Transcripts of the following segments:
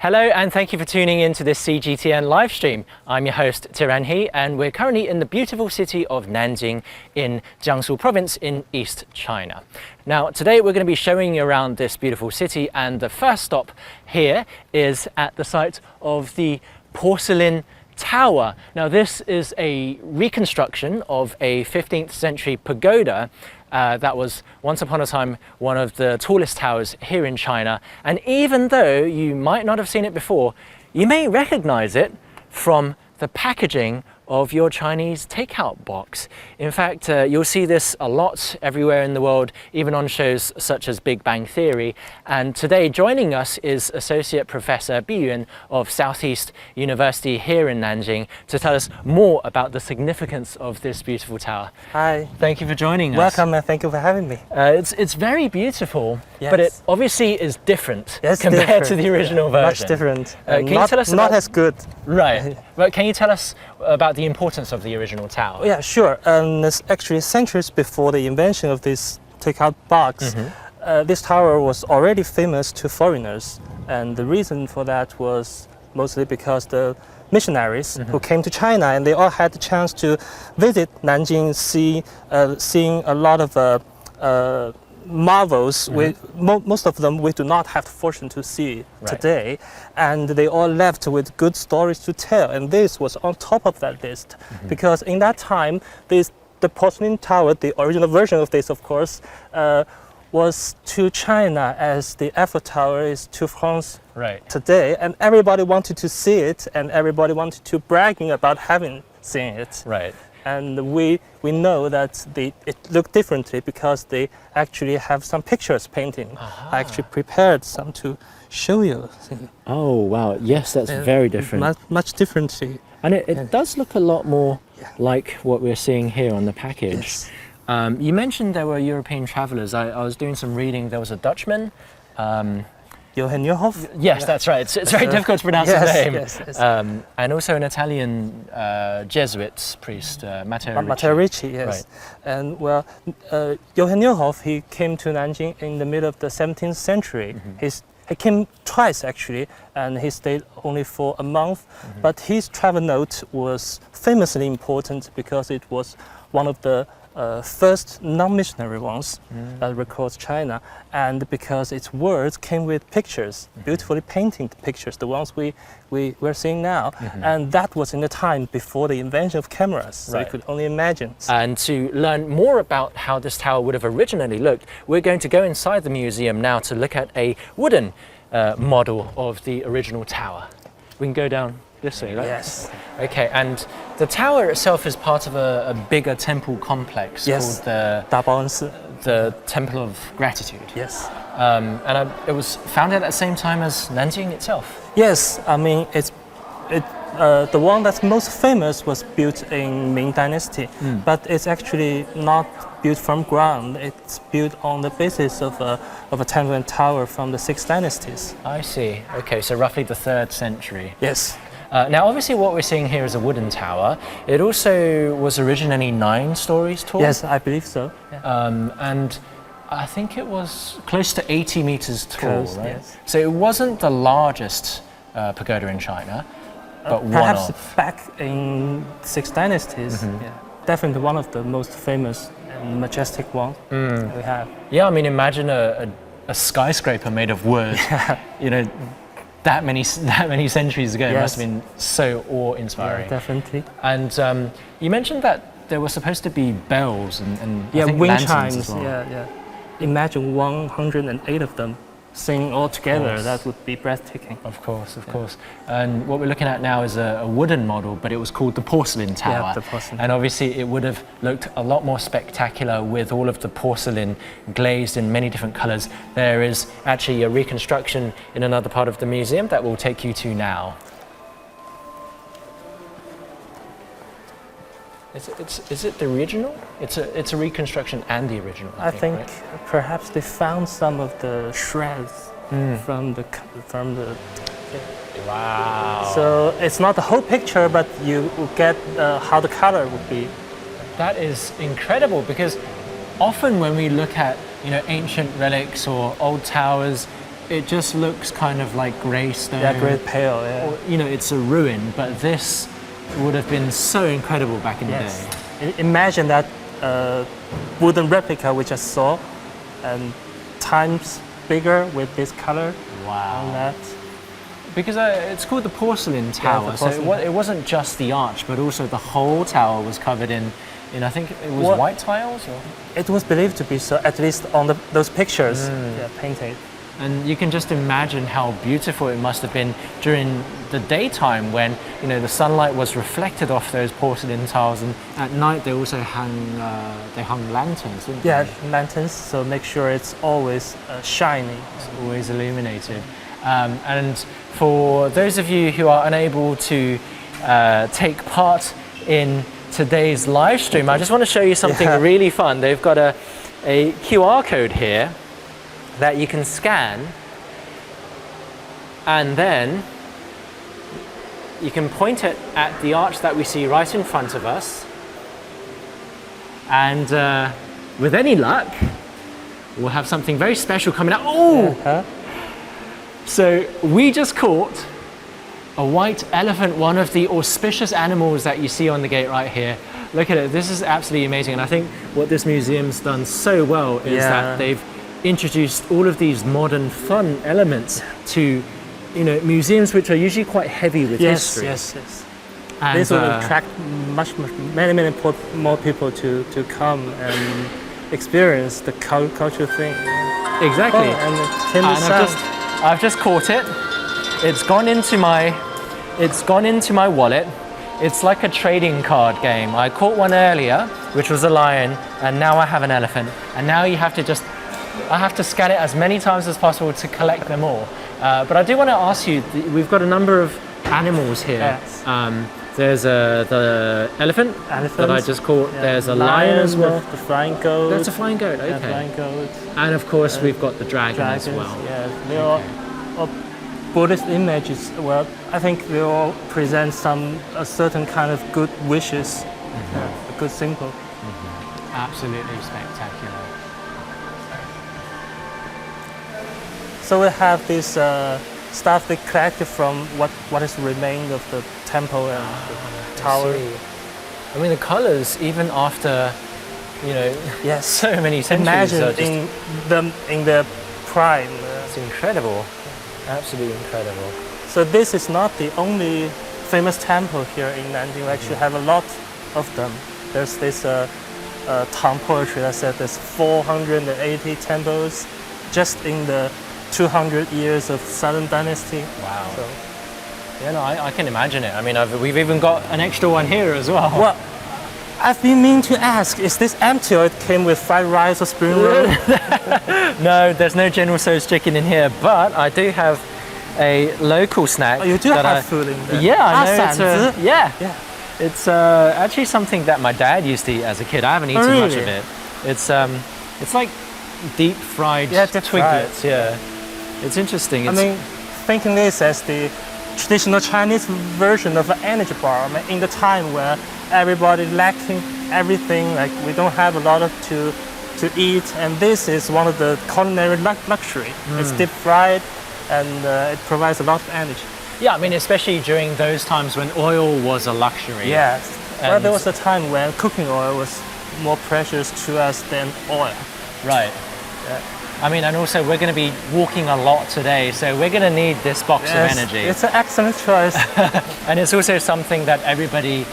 Hello and thank you for tuning in to this CGTN live stream. I'm your host Tiran He and we're currently in the beautiful city of Nanjing in Jiangsu province in East China. Now today we're going to be showing you around this beautiful city, and the first stop here is at the site of the Porcelain Tower. Now this is a reconstruction of a 15th century pagoda that was once upon a time one of the tallest towers here in China, and even though you might not have seen it before, you may recognize it from the packaging of your Chinese takeout box. In fact, you'll see this a lot everywhere in the world, even on shows such as Big Bang Theory. And today joining us is Associate Professor Bi Yuan of Southeast University here in Nanjing to tell us more about the significance of this beautiful tower. Hi. Thank you for joining us. Welcome and thank you for having me. It's very beautiful, yes. But it obviously is different compared different. to the original version. Much different. Can you tell us not as good. Right. But can you tell us about the importance of the original tower? Yeah, sure. It's actually centuries before the invention of this takeout box. This tower was already famous to foreigners, and the reason for that was mostly because the missionaries who came to China, and they all had the chance to visit Nanjing, seeing a lot of marvels. Most of them we do not have the fortune to see today, and they all left with good stories to tell, and this was on top of that list. Because in that time the Porcelain Tower, the original version of this of course, was to China as the Eiffel Tower is to France today, and everybody wanted to see it, and everybody wanted to bragging about having seen it. And we know that it looked differently because they actually have some pictures painting. I actually prepared some to show you. Oh wow, yes, that's very different. Much differently. And it does look a lot more like what we're seeing here on the package. You mentioned there were European travelers. I was doing some reading. There was a Dutchman. Johann Johoff? Yes, that's right. It's very difficult to pronounce his name. Yes. And also an Italian Jesuit priest, Matteo Ricci, yes. And well, Johann Johoff, he came to Nanjing in the middle of the 17th century. He came twice actually, and he stayed only for a month. But his travel note was famously important because it was one of the first non-missionary ones that records China, and because its words came with pictures, beautifully painted pictures, the ones we're seeing now, and that was in the time before the invention of cameras, so you could only imagine. And to learn more about how this tower would have originally looked, we're going to go inside the museum now to look at a wooden model of the original tower. We can go down this way, right? Yes. Okay, and the tower itself is part of a bigger temple complex called the Temple of Gratitude. Yes. And it was founded at the same time as Nanjing itself. Yes, I mean the one that's most famous was built in Ming Dynasty, but it's actually not built from ground. It's built on the basis of a temple and tower from the 6 dynasties. I see. Okay, so roughly the 3rd century. Yes. Now obviously what we're seeing here is a wooden tower. It also was originally 9 stories tall. Yes, I believe so. Yeah. And I think it was close to 80 meters tall, right? Yes. So it wasn't the largest pagoda in China, but perhaps one of. Back in 6 dynasties, definitely one of the most famous and majestic ones we have. Yeah, I mean imagine a skyscraper made of wood, you know, that many centuries ago. It must have been so awe-inspiring. Yeah, definitely. And you mentioned that there were supposed to be bells and I think wind lanterns chimes. as well. Imagine 108 of them singing all together. That would be breathtaking. Of course. And what we're looking at now is a wooden model, but it was called the Porcelain Tower. Yeah, the porcelain. And obviously it would have looked a lot more spectacular with all of the porcelain glazed in many different colors. There is actually a reconstruction in another part of the museum that we'll take you to now. Is it the original? It's a reconstruction and the original. I think perhaps they found some of the shreds from the. Wow. So it's not the whole picture, but you will get how the color would be. That is incredible, because often when we look at ancient relics or old towers, it just looks kind of like grey stone. Yeah, grey pale. Yeah. Or, you know, it's a ruin, but this would have been so incredible back in the day. Imagine that wooden replica we just saw, and times bigger with this color. Wow. On that. Because it's called the Porcelain Tower, so it wasn't just the arch, but also the whole tower was covered in I think it was white tiles? Or? It was believed to be so, at least on those pictures painted. And you can just imagine how beautiful it must have been during the daytime when, you know, the sunlight was reflected off those porcelain tiles, and at night they also hung lanterns, didn't they? Yeah, lanterns, so make sure it's always shining. It's always illuminated. And for those of you who are unable to take part in today's live stream, I just want to show you something really fun. They've got a QR code here that you can scan, and then you can point it at the arch that we see right in front of us, and with any luck we'll have something very special coming out. Oh! So we just caught a white elephant, one of the auspicious animals that you see on the gate right here. Look at it, this is absolutely amazing, and I think what this museum's done so well is that they've introduced all of these modern fun elements to, you know, museums which are usually quite heavy with history. Yes. And this will attract many more people to come and experience the cultural thing. Exactly. And I've just caught it. It's gone into my wallet. It's like a trading card game. I caught one earlier, which was a lion, and now I have an elephant. And now I have to scan it as many times as possible to collect them all. But I do want to ask you, we've got a number of animals here. Yes. There's the elephant that I just caught. Yeah. There's a lion as well. The flying goat. That's a flying goat, okay. Yeah, flying goat. And of course we've got the dragon as well. Yeah, they are Buddhist images. Well, I think they all present a certain kind of good wishes, a good symbol. Absolutely spectacular. So we have this stuff they collected from what is remained of the temple and the tower. I mean, the colors, even after, you know, so many centuries. Imagine in their prime. It's incredible. Absolutely incredible. So this is not the only famous temple here in Nanjing. We actually have a lot of them. There's this Tang poetry that said there's 480 temples just in the 200 years of Southern Dynasty. Wow. So, yeah, no, I can imagine it. I mean, we've even got an extra one here as well. Well, I've been meaning to ask, is this empty or it came with fried rice or spring roll? No, there's no General Tso's chicken in here, but I do have a local snack. Oh, you do have food in there? Yeah, I know. It's actually something that my dad used to eat as a kid. I haven't eaten much of it. It's like deep fried twiglets. Yeah, it's interesting. I mean, thinking this as the traditional Chinese version of an energy bar. I mean, in the time where everybody lacking everything, like we don't have a lot to eat, and this is one of the culinary luxury. It's deep fried, and it provides a lot of energy. Yeah, I mean, especially during those times when oil was a luxury. Yes. Well, there was a time when cooking oil was more precious to us than oil. Right. Yeah. I mean, and also we're going to be walking a lot today, so we're going to need this box of energy. It's an excellent choice. And it's also something that everybody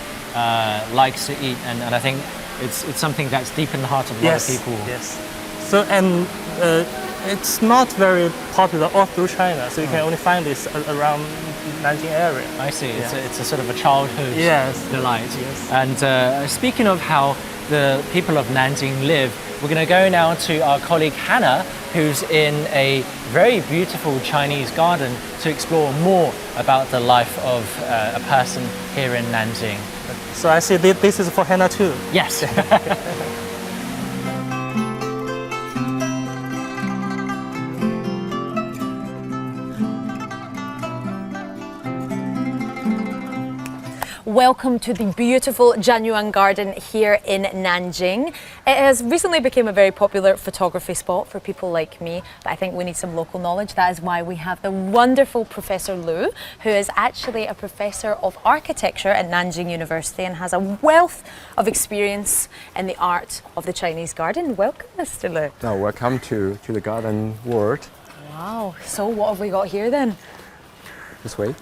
likes to eat, and I think it's something that's deep in the heart of a lot of people. Yes. So, and it's not very popular all through China, so you can only find this around Nanjing area. I see. It's a sort of a childhood delight. Yes. And speaking of how the people of Nanjing live, we're going to go now to our colleague Hannah, who's in a very beautiful Chinese garden, to explore more about the life of a person here in Nanjing. So I see this is for Hannah too. Yes. welcome to the beautiful Jianyuan Garden here in Nanjing. It has recently become a very popular photography spot for people like me, but I think we need some local knowledge. That is why we have the wonderful Professor Lu, who is actually a professor of architecture at Nanjing University and has a wealth of experience in the art of the Chinese garden. Welcome, Mr. Lu. Now, welcome to the garden world. Wow, so what have we got here then? This way.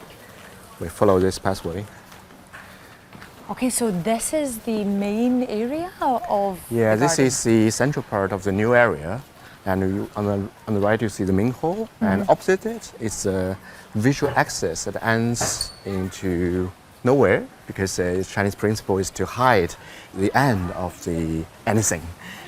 We follow this pathway. Okay, so this is the main area of Yeah, the this garden. is the central part of the new area. And on the right, you see the Ming Hall. And opposite it is a visual access that ends into nowhere, because the Chinese principle is to hide the end of the anything.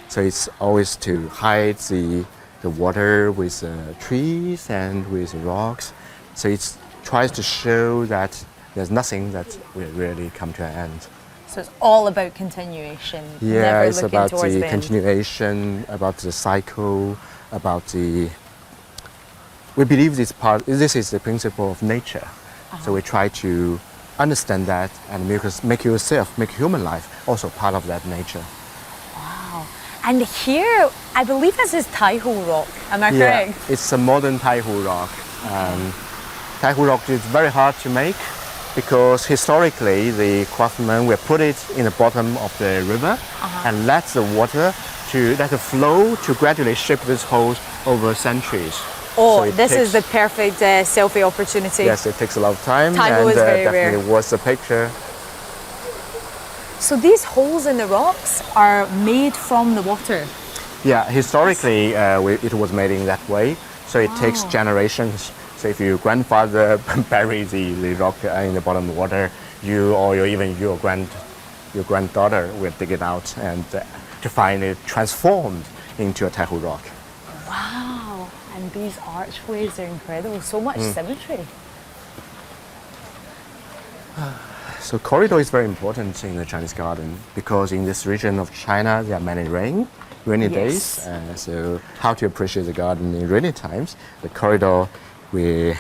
So it's always to hide the water with trees and with rocks. So it tries to show that there's nothing that will really come to an end. So it's all about continuation. Yeah, never it's looking about towards the the end. continuation, about the cycle, about the. We believe this is the principle of nature. So we try to understand that and make human life also part of that nature. Wow. And here, I believe this is Taihu Rock. Am I correct? Yeah, it's a modern Taihu rock. Taihu rock is very hard to make because historically the craftsmen will put it in the bottom of the river and let the flow to gradually shape this holes over centuries. Oh, So this is the perfect selfie opportunity. Yes, it takes a lot of time Taihu and is very rare. definitely was a picture. So these holes in the rocks are made from the water. Yeah, historically it was made in that way. So it takes generations. So if your grandfather buried the rock in the bottom of the water, even your granddaughter will dig it out and to find it transformed into a Taihu rock. Wow. And these archways are incredible. So much symmetry. So corridor is very important in the Chinese garden because in this region of China there are many rainy days. So how to appreciate the garden in rainy times? The corridor, you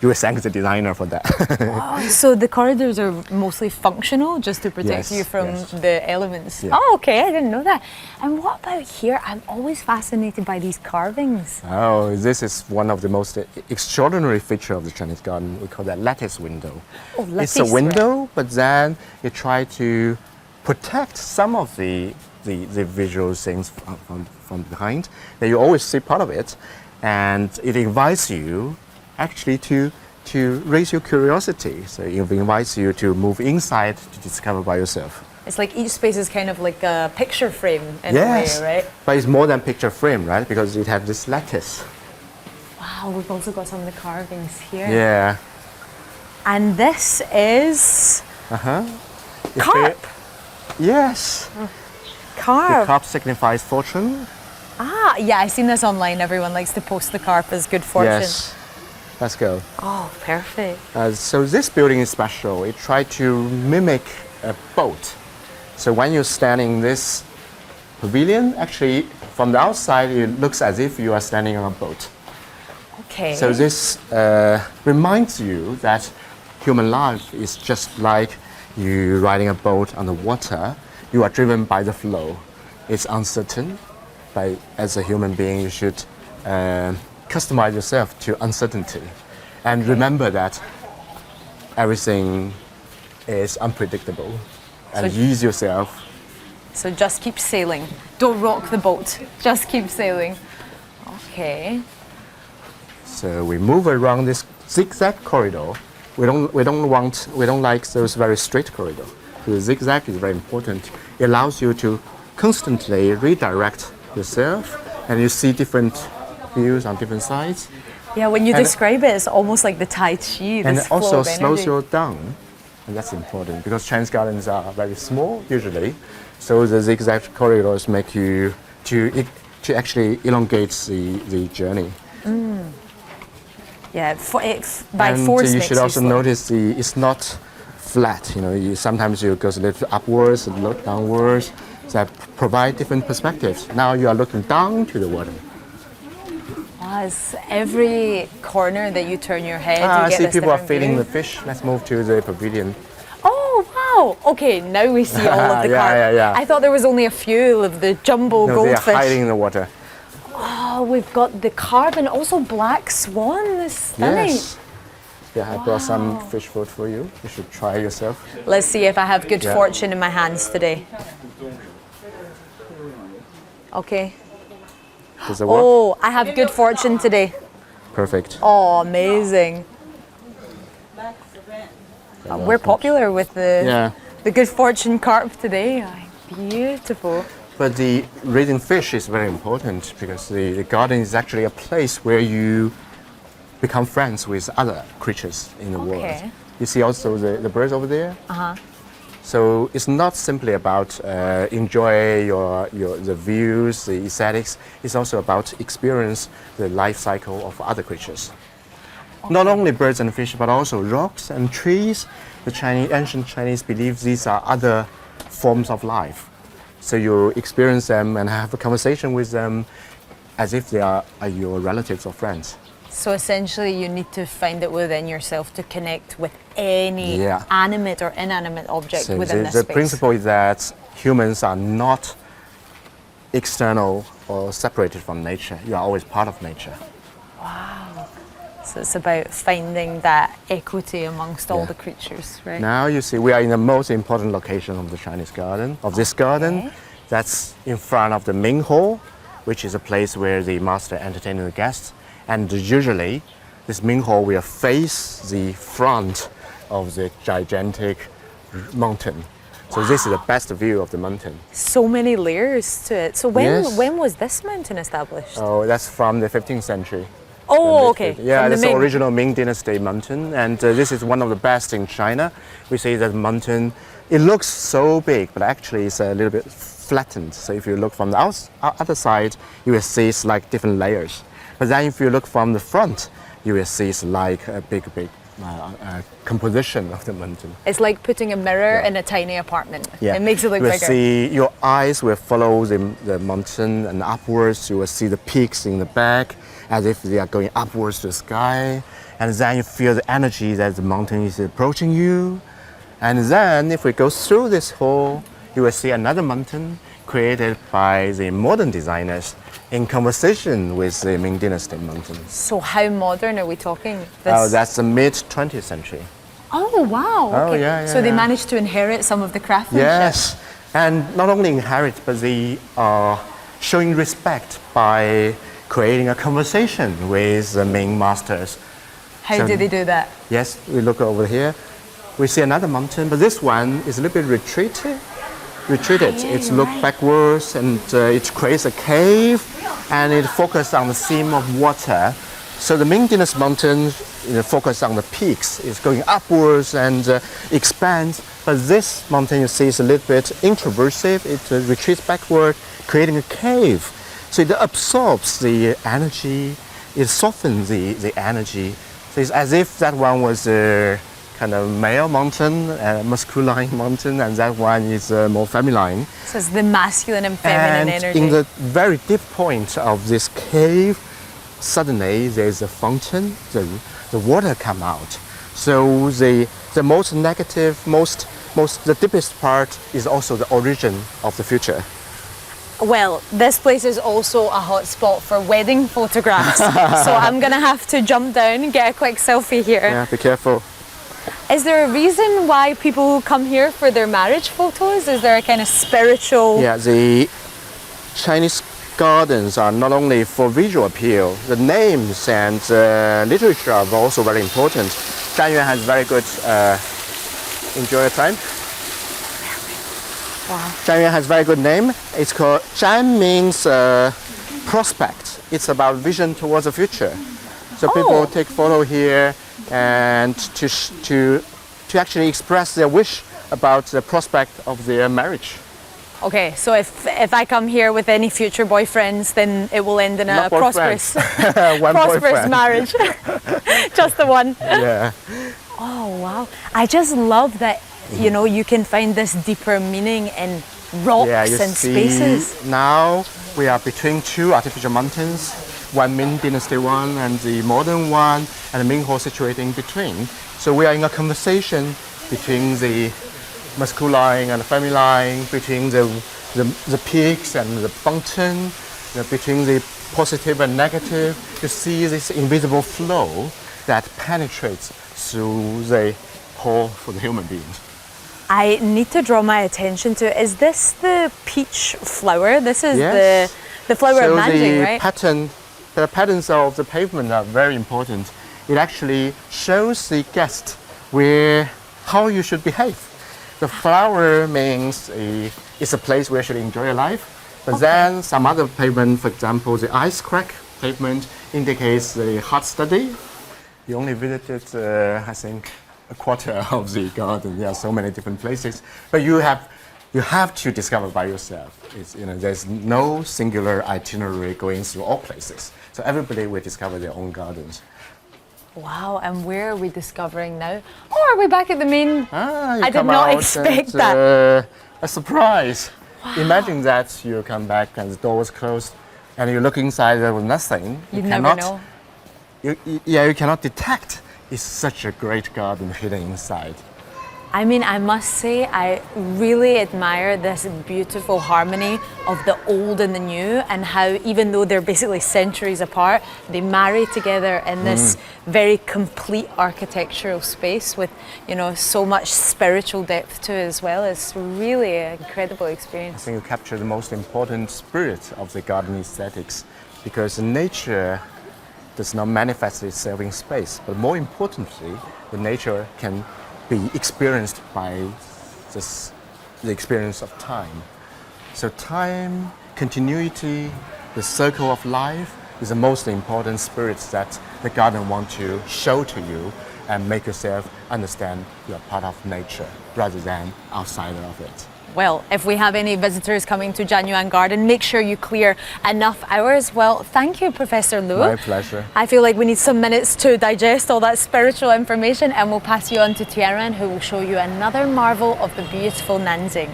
will thank the designer for that. Oh, so the corridors are mostly functional, just to protect Yes, you from yes. the elements. Yeah. Oh, okay, I didn't know that. And what about here? I'm always fascinated by these carvings. Oh, this is one of the most extraordinary features of the Chinese garden. We call that lattice window. Oh, It's a lattice, window, but then you try to protect some of the visual things from behind. That you always see part of it, and it invites you actually to raise your curiosity. So it invites you to move inside to discover by yourself. It's like each space is kind of like a picture frame in Yes, a way, right? but it's more than picture frame, right? Because it has this lattice. Wow, we've also got some of the carvings here. Yeah. And this is carp. Yes. The Carp. carp signifies fortune. Ah, yeah, I've seen this online. Everyone likes to post the carp as good fortune. Yes. Let's go. Oh, perfect. So this building is special. It tried to mimic a boat. So when you stand in this pavilion, actually from the outside it looks as if you are standing on a boat. Okay. So this reminds you that human life is just like you riding a boat on the water. You are driven by the flow. It's uncertain. But as a human being, you should customize yourself to uncertainty. And remember that everything is unpredictable. And So- ease yourself. So just keep sailing. Don't rock the boat. Just keep sailing. Okay. So we move around this zigzag corridor. We don't like those very straight corridors. The zigzag is very important. It allows you to constantly redirect yourself, and you see different views on different sides. Yeah, when you And- describe it, it's almost like the Tai Chi. And This it also flow of slows energy. you down, and that's important because Chinese gardens are very small usually. So the zigzag corridors make you to actually elongate the journey. Yeah, by And force you makes should also slow. notice it's not flat. Sometimes it goes a little upwards, a little downwards. That provide different perspectives. Now you are looking down to the water. It's every corner that you turn your head, I you get see this people are different feeding view. the fish. Let's move to the pavilion. Oh wow! Oh, okay, now we see all of the Yeah, carp. yeah, yeah. I thought there was only a few of the jumbo No, they are goldfish. hiding in the water. Oh, we've got the carp and also black swan. This is stunning. Yes. Yeah, I brought some fish food for you. You should try yourself. Let's see if I have good Yeah. fortune in my hands today. Okay. Does it work? Oh, I have good fortune today. Perfect. Oh, amazing. We're popular with Yeah. the good fortune carp today. Beautiful. But the raising fish is very important because the garden is actually a place where you become friends with other creatures in the world. Okay. You see also the birds over there? So it's not simply about enjoy the views, the aesthetics. It's also about experience the life cycle of other creatures. Not only birds and fish, but also rocks and trees. The ancient Chinese believe these are other forms of life. So you experience them and have a conversation with them as if they are your relatives or friends. So essentially, you need to find it within yourself to connect with any Yeah. animate or inanimate object So within the this space. principle is that humans are not external or separated from nature. You are always part of nature. So it's about finding that equity amongst all Yeah. the creatures, right? Now you see we are in the most important location of the Chinese garden, of this garden. That's in front of the Ming Hall, which is a place where the master entertains the guests. And usually, this Ming Hall will face the front of the gigantic mountain. So this is the best view of the mountain. So many layers to it. So Yes. when was this mountain established? Oh, that's from the 15th century. Oh, okay. Yeah, From that's the the Ming. original Ming Dynasty mountain, and this is one of the best in China. We say that mountain, it looks so big, but actually it's a little bit flattened. So if you look from the other side, you will see it's like different layers. But then if you look from the front, you will see it's like a big composition of the mountain. It's like putting a mirror in a tiny apartment. Yeah. It makes it look you will bigger. see your eyes will follow the mountain and upwards. You will see the peaks in the back as if they are going upwards to the sky. And then you feel the energy that the mountain is approaching you. And then if we go through this hall, you will see another mountain created by the modern designers in conversation with the Ming Dynasty mountain. So how modern are we talking? Oh, that's the mid-20th century. Oh, wow. Oh, Okay. yeah, So they yeah. managed to inherit some of the craftsmanship. Yes, and not only inherit, but they are showing respect by creating a conversation with the Ming masters. How So- did they do that? Yes, we look over here. We see another mountain, but this one is a little bit retreated. It's look backwards, and it creates a cave, and it focuses on the theme of water. So the Ming Dynasty mountain focus on the peaks. It's going upwards and expands. But this mountain, you see, is a little bit introversive. It retreats backward, creating a cave. So it absorbs the energy. It softens the energy. So it's as if that one was a kind of male mountain, masculine mountain, and that one is more feminine. So it's the masculine and feminine And energy. in the very deep point of this cave, suddenly there's a fountain, the water come out. So the most negative, the deepest part is also the origin of the future. Well, this place is also a hot spot for wedding photographs. So I'm gonna have to jump down and get a quick selfie here. Yeah, be careful. Is there a reason why people come here for their marriage photos? Is there a kind of spiritual... Yeah, the Chinese gardens are not only for visual appeal, the names and literature are also very important. Zhanyuan has very good, enjoy your time. Wow. Zhanyuan has very good name. It's called, Zhan means prospect. It's about vision towards the future. So people take photo here and to actually express their wish about the prospect of their marriage. Okay, so if I come here with any future boyfriends, then it will end in a Not prosperous, One prosperous boyfriend. marriage. Just the one. Yeah. Oh, wow. I just love that, you know, you can find this deeper meaning in rocks Yeah, you and see, spaces. now we are between two artificial mountains, one Ming Dynasty one and the modern one, and the Ming Hall situated in between. So we are in a conversation between the masculine and feminine, between the peaks and the fountain, between the positive and negative. You see this invisible flow that penetrates through the hole for the human being. I need to draw my attention to, is this the peach flower? This is Yes. the flower So of Nanjing, right? the patterns of the pavement are very important. It actually shows the guest how you should behave. The flower means it's a place where you should enjoy your life. But then some other pavement, for example, the ice crack pavement indicates the hard study. You only visited, I think, a quarter of the garden. There are so many different places, but you have to discover by yourself. There's no singular itinerary going through all places. So everybody will discover their own gardens. Wow, and where are we discovering now? Oh, are we back at the main? I did not expect that. A surprise. Wow. Imagine that you come back and the door was closed and you look inside, there was nothing. You never know. You cannot detect. It's such a great garden hidden inside. I mean, I must say, I really admire this beautiful harmony of the old and the new, and how even though they're basically centuries apart, they marry together in this very complete architectural space with, so much spiritual depth to it as well. It's really an incredible I experience. think you capture the most important spirit of the garden aesthetics, because nature does not manifest itself in space, but more importantly, the nature can be experienced by the experience of time. So time, continuity, the circle of life is the most important spirits that the garden wants to show to you and make yourself understand you're part of nature rather than outsider of it. Well, if we have any visitors coming to Jianyuan Garden, make sure you clear enough hours. Well, thank you, Professor Lu. My pleasure. I feel like we need some minutes to digest all that spiritual information, and we'll pass you on to Tianren, who will show you another marvel of the beautiful Nanjing.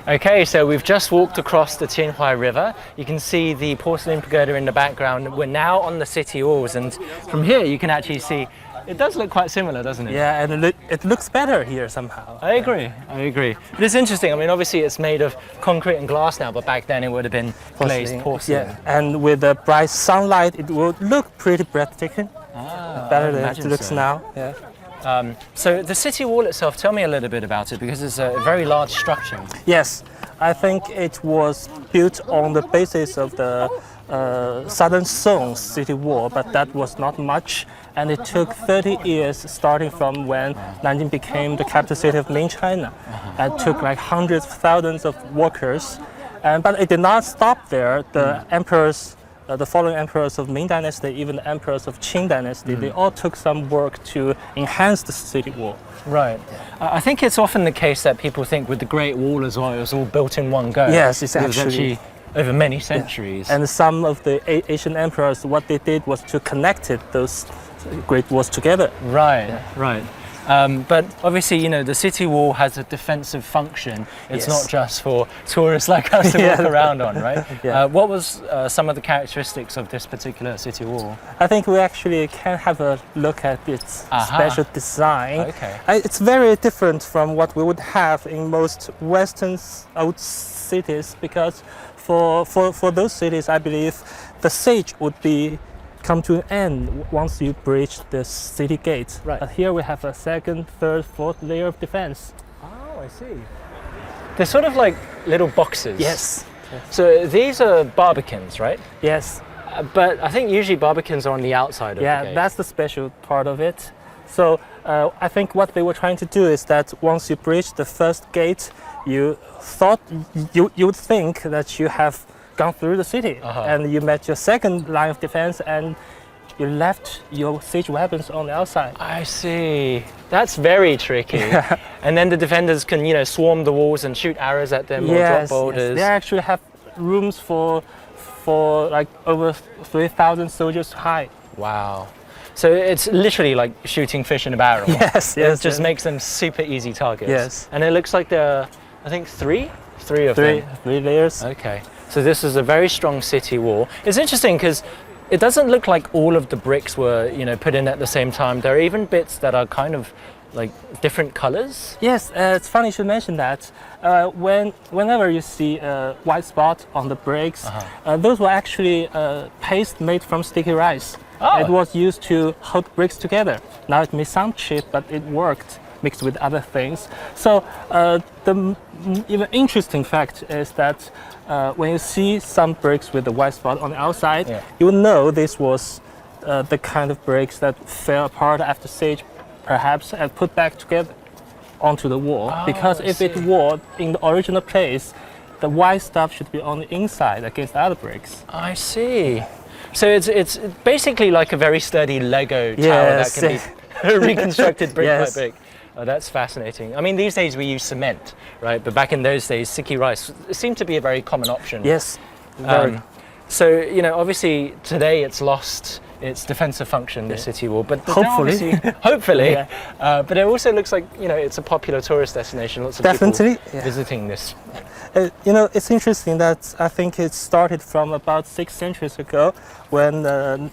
Okay, so we've just walked across the Tianhui River. You can see the porcelain pagoda in the background. We're now on the city walls, and from here you can actually see it does look quite similar, doesn't it? Yeah, and it looks better here somehow. I agree. But it's interesting. I mean, obviously it's made of concrete and glass now, but back then it would have been glazed porcelain. Yeah, and with the bright sunlight, it would look pretty breathtaking. Better than it looks now. Yeah. So the city wall itself, tell me a little bit about it, because it's a very large structure. Yes, I think it was built on the basis of the Southern Song city wall, but that was not much. And it took 30 years, starting from when Nanjing became the capital city of Ming China. It took like hundreds of thousands of workers. But it did not stop there. The emperors, the following emperors of Ming Dynasty, even the emperors of Qing Dynasty, they all took some work to enhance the city wall. Right. I think it's often the case that people think with the Great Wall as well, it was all built in one go. Yes, it's It was actually over many centuries. And some of the Asian emperors, what they did was to connect those great walls together. Right. But obviously, the city wall has a defensive function. It's not just for tourists like us to walk around on, right? What was some of the characteristics of this particular city wall? I think we actually can have a look at its special design. Okay. It's very different from what we would have in most Western old cities, because for those cities, I believe the siege would come to an end once you breach the city gate. Right. But here we have a second, third, fourth layer of defense. Oh, I see. They're sort of like little boxes. Yes. So these are barbicans, right? Yes. But I think usually barbicans are on the outside of the gate. That's the special part of it. So I think what they were trying to do is that once you breach the first gate, you would think that you have gone through the city, and you met your second line of defense, and you left your siege weapons on the outside. I see. That's very tricky. And then the defenders can, swarm the walls and shoot arrows at them or drop boulders. They actually have rooms for like over 3,000 soldiers high. Wow. So it's literally like shooting fish in a barrel. Yes. It just makes them super easy targets. Yes. And it looks like there are, I think, three of them. Three layers. Okay. So this is a very strong city wall. It's interesting because it doesn't look like all of the bricks were, put in at the same time. There are even bits that are kind of like different colors. Yes, it's funny you should mention that. Whenever you see a white spot on the bricks, those were actually paste made from sticky rice. Oh. It was used to hold bricks together. Now it may sound cheap, but it worked mixed with other things. So the even interesting fact is that when you see some bricks with the white spot on the outside, you will know this was the kind of bricks that fell apart after siege, perhaps, and put back together onto the wall. Because if it was in the original place, the white stuff should be on the inside against the other bricks. I see. So it's basically like a very sturdy Lego tower that can be reconstructed brick by brick. Oh, that's fascinating. I mean, these days we use cement, right? But back in those days, sticky rice seemed to be a very common option. Yes. So, obviously today it's lost its defensive function, the city wall. But hopefully. Hopefully. But it also looks like, it's a popular tourist destination. Lots of people visiting this. It's interesting that I think it started from about 6 centuries ago when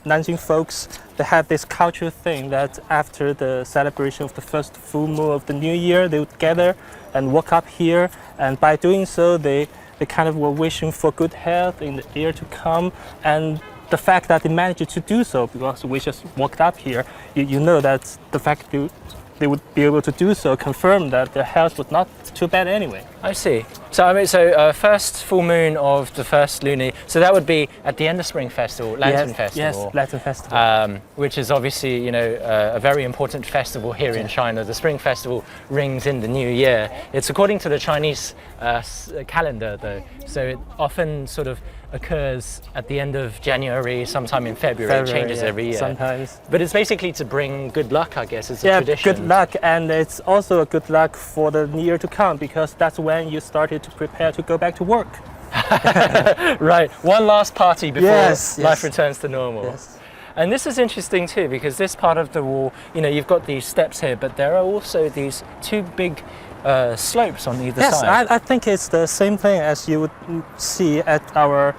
Nanjing folks, they had this cultural thing that after the celebration of the first full moon of the new year, they would gather and walk up here. And by doing so, they kind of were wishing for good health in the year to come. And the fact that they managed to do so, because we just walked up here, you know that the fact they would be able to do so confirmed that their health was not too bad anyway. I see. So first full moon of the first lunar, so that would be at the end of Spring Festival, Lantern Festival. Yes, Lantern Festival. Which is obviously, a very important festival here in China. The Spring Festival rings in the new year. It's according to the Chinese calendar, though, so it often sort of occurs at the end of January, sometime in February. It changes every year. Sometimes. But it's basically to bring good luck, I guess. It's a tradition. Good luck, and it's also a good luck for the year to come, because that's when you started to prepare to go back to work. Right, one last party before life returns to normal. Yes. And this is interesting too, because this part of the wall, you've got these steps here, but there are also these two big slopes on either side. Yes, I think it's the same thing as you would see at our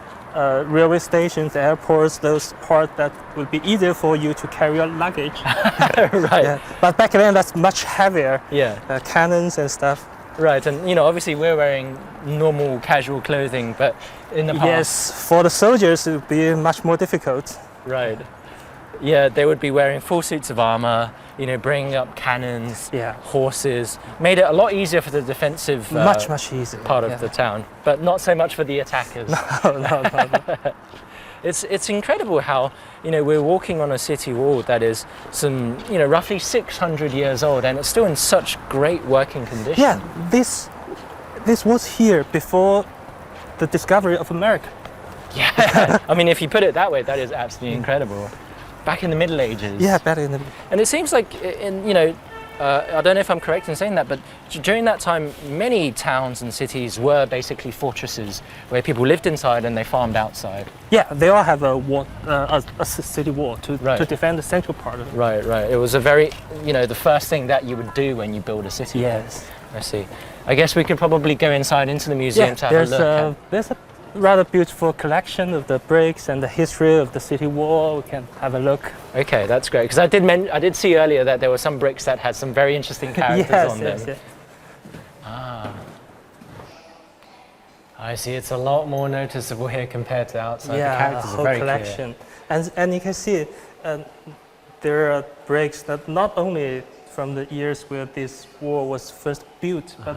railway stations, airports, those parts that would be easier for you to carry your luggage. Right. Yeah. But back then, that's much heavier. Yeah. Cannons and stuff. Right, and obviously we're wearing normal casual clothing, but in the past... Yes, for the soldiers it would be much more difficult. Right. Yeah, they would be wearing full suits of armor, bringing up cannons, horses. Made it a lot easier for the defensive much easier part of the town, but not so much for the attackers. No. It's incredible how, we're walking on a city wall that is some, roughly 600 years old, and it's still in such great working condition. Yeah, this was here before the discovery of America. Yeah, I mean, if you put it that way, that is absolutely incredible. Back in the Middle Ages. Yeah, back in the... And it seems like, I don't know if I'm correct in saying that, but during that time, many towns and cities were basically fortresses where people lived inside and they farmed outside. Yeah, they all have a wall, a city wall to defend the central part of it. Right. It was a very, the first thing that you would do when you build a city. Yes. I see. I guess we could probably go inside into the museum to have a look. There's a rather beautiful collection of the bricks and the history of the city wall. We can have a look. Okay, that's great. Because I did see earlier that there were some bricks that had some very interesting characters on them. Yes. I see. It's a lot more noticeable here compared to outside. Yeah, the characters the whole are very collection. Clear. And you can see there are bricks that not only from the years where this wall was first built, but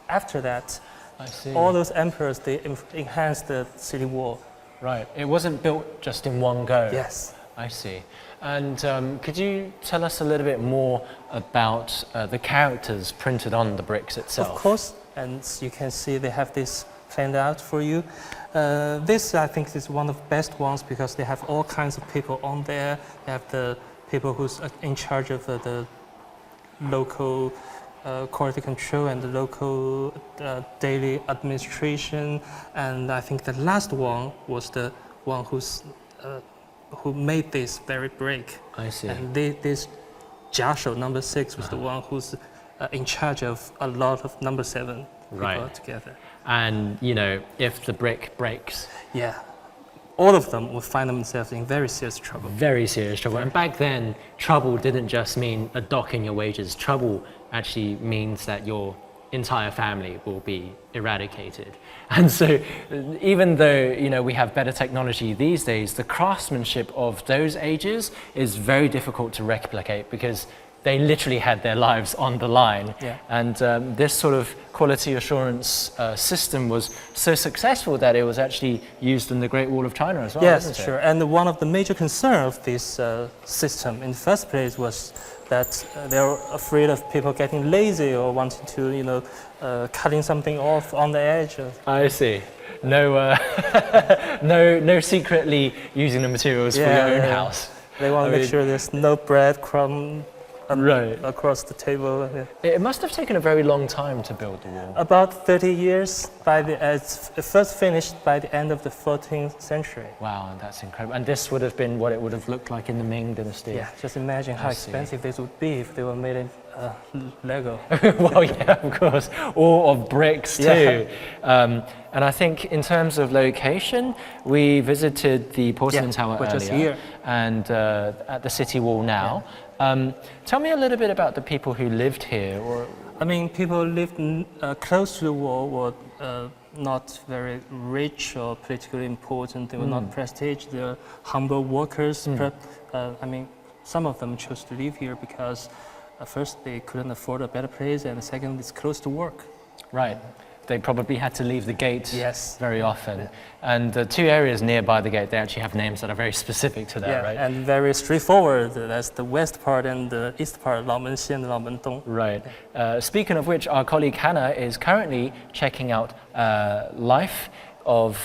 after that. I see. All those emperors, they enhanced the city wall. Right. It wasn't built just in one go. Yes. I see. And could you tell us a little bit more about the characters printed on the bricks itself? Of course. And you can see they have this planned out for you. This, I think, is one of the best ones because they have all kinds of people on there. They have the people who's in charge of the local quality control and the local daily administration, and I think the last one was the one who made this very brick. I see. And this Jiashou number 6 was the one who's in charge of a lot of number 7. Right. together. And, you know, if the brick breaks, Yeah. All of them will find themselves in very serious trouble. very serious trouble. And back then, trouble didn't just mean a dock in your wages. Trouble actually means that your entire family will be eradicated. And so even though, you know, we have better technology these days, the craftsmanship of those ages is very difficult to replicate because they literally had their lives on the line. Yeah. And this sort of quality assurance system was so successful that it was actually used in the Great Wall of China as well. Yes, wasn't it? sure. And one of the major concerns of this system in the first place was that they're afraid of people getting lazy or wanting to, you know, cutting something off on the edge. I see. No, no secretly using the materials for your own house. They want to I make mean- sure there's no breadcrumb Right. across the table. Yeah. It must have taken a very long time to build the wall. About 30 years. It's first finished by the end of the 14th century. Wow, that's incredible. And this would have been what it would have looked like in the Ming Dynasty. Yeah, just imagine how I see. expensive this would be if they were made in Lego. Well, yeah, of course, or of bricks too. Yeah. And I think in terms of location, we visited the Porcelain Yeah, Tower we're earlier, just here. and at the city wall now. Tell me a little bit about the people who lived here. Or I mean, people lived close to the wall were not very rich or politically important. They were not prestige. They were humble workers. I mean, some of them chose to live here because first they couldn't afford a better place, and second, it's close to work. right, they probably had to leave the gate Yes. very often. And the two areas nearby the gate, they actually have names that are very specific to that, Yeah, right? and very straightforward. That's the west part and the east part, Lao Mondong, Lao Mondong. Right. Speaking of which, our colleague Hannah is currently checking out life of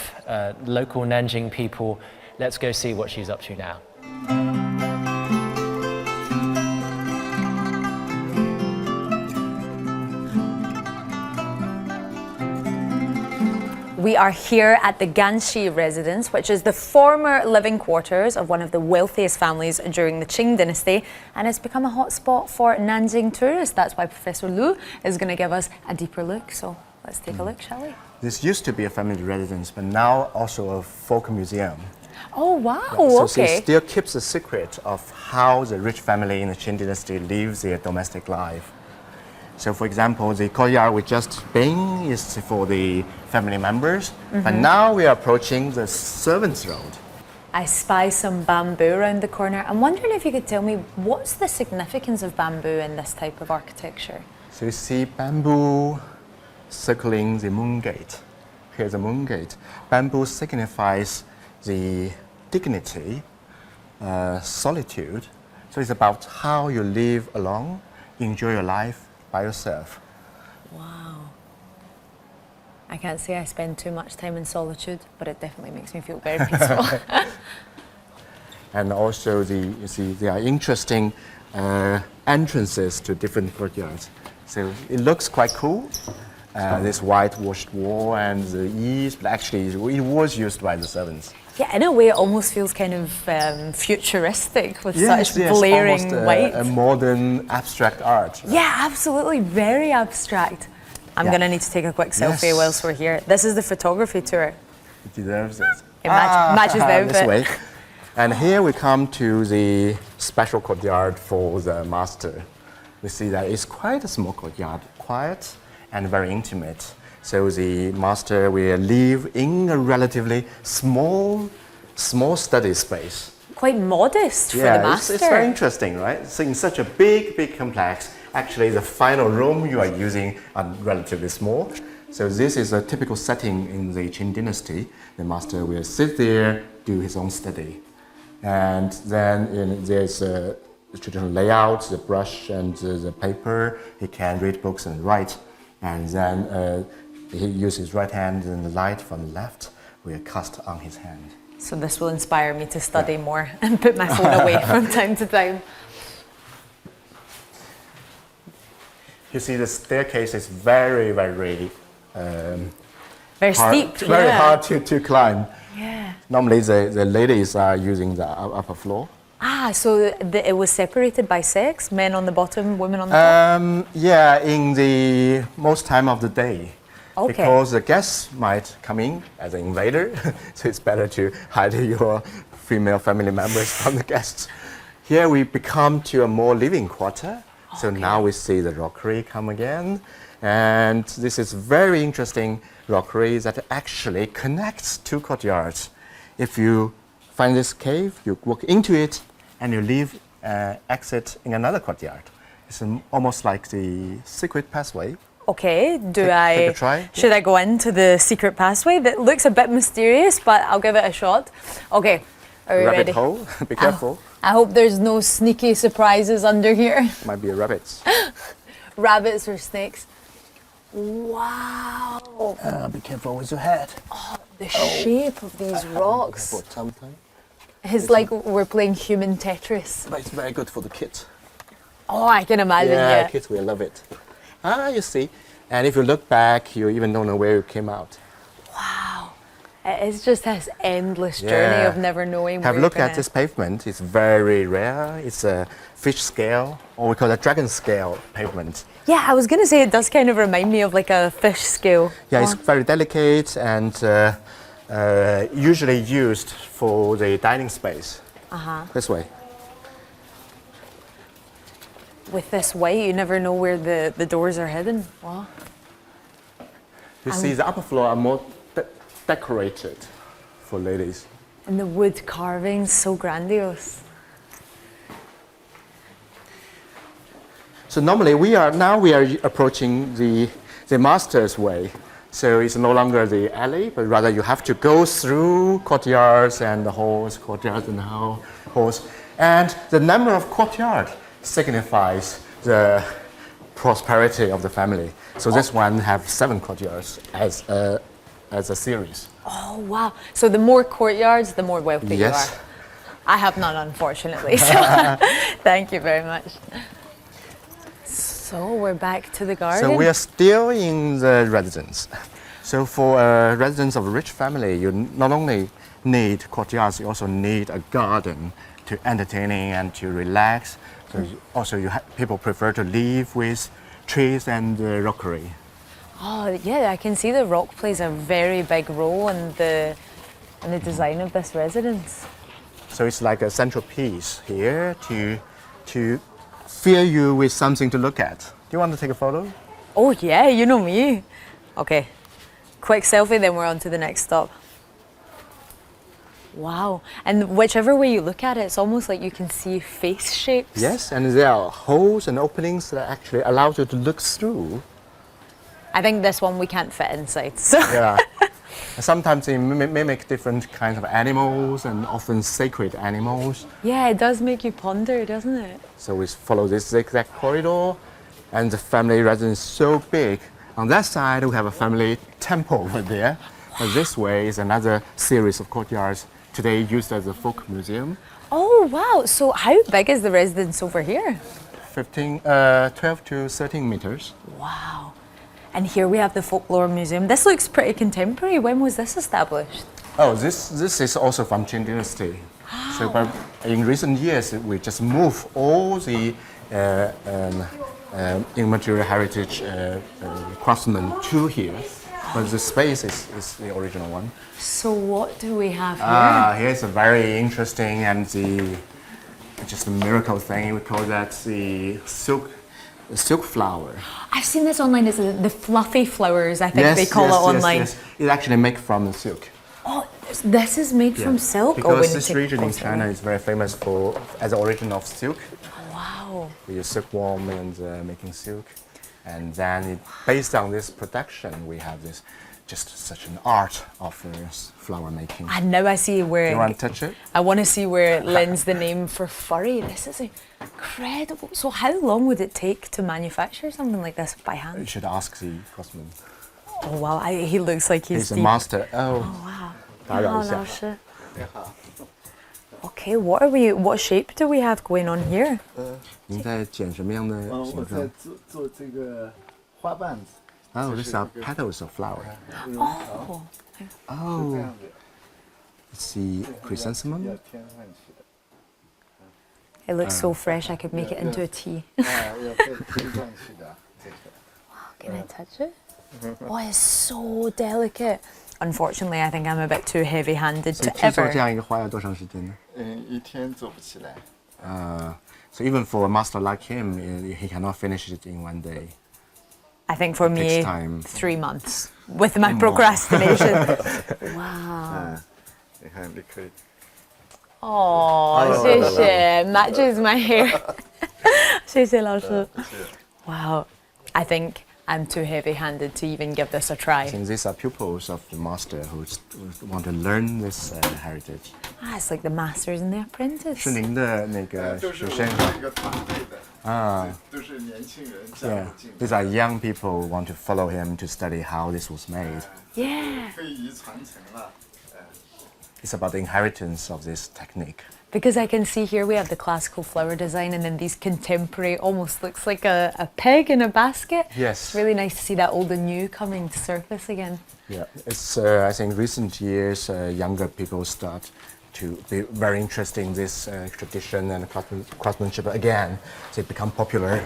local Nanjing people. Let's go see what she's up to now. We are here at the Ganshui Residence, which is the former living quarters of one of the wealthiest families during the Qing dynasty, and it's become a hotspot for Nanjing tourists. That's why Professor Lu is going to give us a deeper look. So let's take a look, shall we? This used to be a family residence, but now also a folk museum. Oh, wow, So okay. it still keeps the secret of how the rich family in the Qing dynasty lives their domestic life. So for example, the courtyard we just been is for the family members, but now we are approaching the servants' road. I spy some bamboo around the corner. I'm wondering if you could tell me what's the significance of bamboo in this type of architecture? So you see bamboo circling the moon gate. Here's the moon gate. Bamboo signifies the dignity, solitude. So it's about how you live alone, enjoy your life by yourself. Wow. I can't say I spend too much time in solitude, but it definitely makes me feel very peaceful. And also you see there are interesting entrances to different courtyards. So it looks quite cool. This whitewashed wall and the eaves, but actually it was used by the servants. Yeah, in a way, it almost feels kind of futuristic with such yes, blaring almost white. a modern abstract art. Yeah, absolutely, very abstract. I'm Yeah. going to need to take a quick selfie Yes. whilst we're here. This is the photography tour. It deserves it. It matches the outfit. This way. And here we come to the special courtyard for the master. We see that it's quite a small courtyard, quiet and very intimate. So the master will live in a relatively small study space. Quite modest for the master. It's very interesting, right? So in such a big complex, actually the final room you are using are relatively small. So this is a typical setting in the Qing dynasty. The master will sit there, do his own study. And then there's a traditional layout, the brush and the paper. He can read books and write. And then he uses his right hand, and the light from the left will cast on his hand. So this will inspire me to study more and put my phone away from time to time. You see the staircase is very Very hard, steep. very yeah. hard to climb. Yeah. Normally the ladies are using the upper floor. Ah, so it was separated by sex? Men on the bottom, women on the top? Yeah, in the most time of the day. Okay. Because the guests might come in as an invader, so it's better to hide your female family members from the guests. Here we become to a more living quarter. So now we see the rockery come again. And this is very interesting rockery that actually connects two courtyards. If you find this cave, you walk into it, and you leave exit in another courtyard. It's almost like the secret passway. Okay, Take a try. Should I go into the secret passway? That looks a bit mysterious, but I'll give it a shot. Okay, are we Rabbit ready? hole, be careful. I hope there's no sneaky surprises under here. Might be rabbits. Rabbits or snakes. Wow, Be careful with your head. the shape of these rocks. For something. It's like we're playing human Tetris. But it's very good for the kids. Oh, I can imagine, yeah. Kids will love it. You see. And if you look back, you even don't know where you came out. Wow. It's just this endless journey of never knowing Have a where look you're at this pavement. It's very rare. It's a fish scale, or we call it dragon scale pavement. Yeah, I was going to say it does kind of remind me of like a fish scale. Yeah, it's very delicate and usually used for the dining space. This way. With this white, you never know where the doors are hidden. Wow. You see, the upper floor are more decorated for ladies. And the wood carvings, so grandiose. So normally we are approaching the master's way. So it's no longer the alley, but rather you have to go through courtyards and the halls, halls. And the number of courtyards signifies the prosperity of the family. So this one have 7 courtyards as a series. Oh, wow. So the more courtyards, the more wealthy you Yes. are. I have none, unfortunately. So thank you very much. So we're back to the garden. So we are still in the residence. So for a residence of a rich family, you not only need courtyards, you also need a garden to entertaining and to relax. So also people prefer to live with trees and rockery. Oh, yeah, I can see the rock plays a very big role in the design of this residence. So it's like a central piece here to fill you with something to look at. Do you want to take a photo? Oh, yeah, you know me. Okay, quick selfie, then we're on to the next stop. Wow, and whichever way you look at it, it's almost like you can see face shapes. Yes, and there are holes and openings that actually allow you to look through. I think this one we can't fit inside, so. Yeah. Sometimes they mimic different kinds of animals and often sacred animals. Yeah, it does make you ponder, doesn't it? So we follow this zigzag corridor, and the family residence is so big. On that side, we have a family temple over there. But this way is another series of courtyards, today used as a folk museum. Oh, wow. So how big is the residence over here? 12 to 13 meters. Wow. And here we have the Folklore Museum. This looks pretty contemporary. When was this established? Oh, this is also from Qing Dynasty. So but in recent years, we just move all the immaterial heritage craftsmen to here. But the space is the original one. So what do we have here? Here's a very interesting and just a miracle thing. We call that the silk flower. I've seen this online. It's the fluffy flowers, I think they call it online. Yes. It's actually made from the silk. Oh, this is made from silk? Because this region in China is very famous as the origin of silk. Oh, wow. We use silkworm and making silk. And then based on this production, we have this just such an art of flower making. And now I see where... You want to touch it? I want to see where it lends the name for furry. This is incredible. So how long would it take to manufacture something like this by hand? You should ask the craftsman. Oh, wow. He looks like he's a deep. master. Oh, wow. 打扰一下。 Okay, what shape do we have going on here? 您在剪什么样的形我在状？做这个花瓣子。 Oh, these are petals of flower. Oh. 这 Oh, 样子 it's the 要 chrysanthemum. 添上去的， It looks so fresh, I could make it into a tea. 要添上去的这个。 Can I touch it? Oh, it's so delicate. Unfortunately, I think I'm a bit too heavy-handed 所以 to 制作 ever. 这样一个花要多长时间呢？一天做不起来。 So even for a master like him, he cannot finish it in one day. I think for me, takes time. 3 months with my procrastination. Wow. 你看，你可以。 Oh, 谢谢 matches my hair. 谢谢老师. Wow. I think I'm too heavy-handed to even give this a I try. think these are pupils of the master who want to learn this heritage. Ah, it's like the masters and the apprentice. 是您的那个都是我学生们这个团队的都是年轻人加 Yeah, 入进 these are young people who want to follow him to study how this was made. Yeah. 非遗传承了。 It's about the inheritance of this technique. Because I can see here we have the classical flower design and then these contemporary, almost looks like a pig in a basket. Yes. It's really nice to see that old and new coming to surface again. Yeah, it's I think recent years younger people start to be very interested in this tradition and craftsmanship again. So it become popular.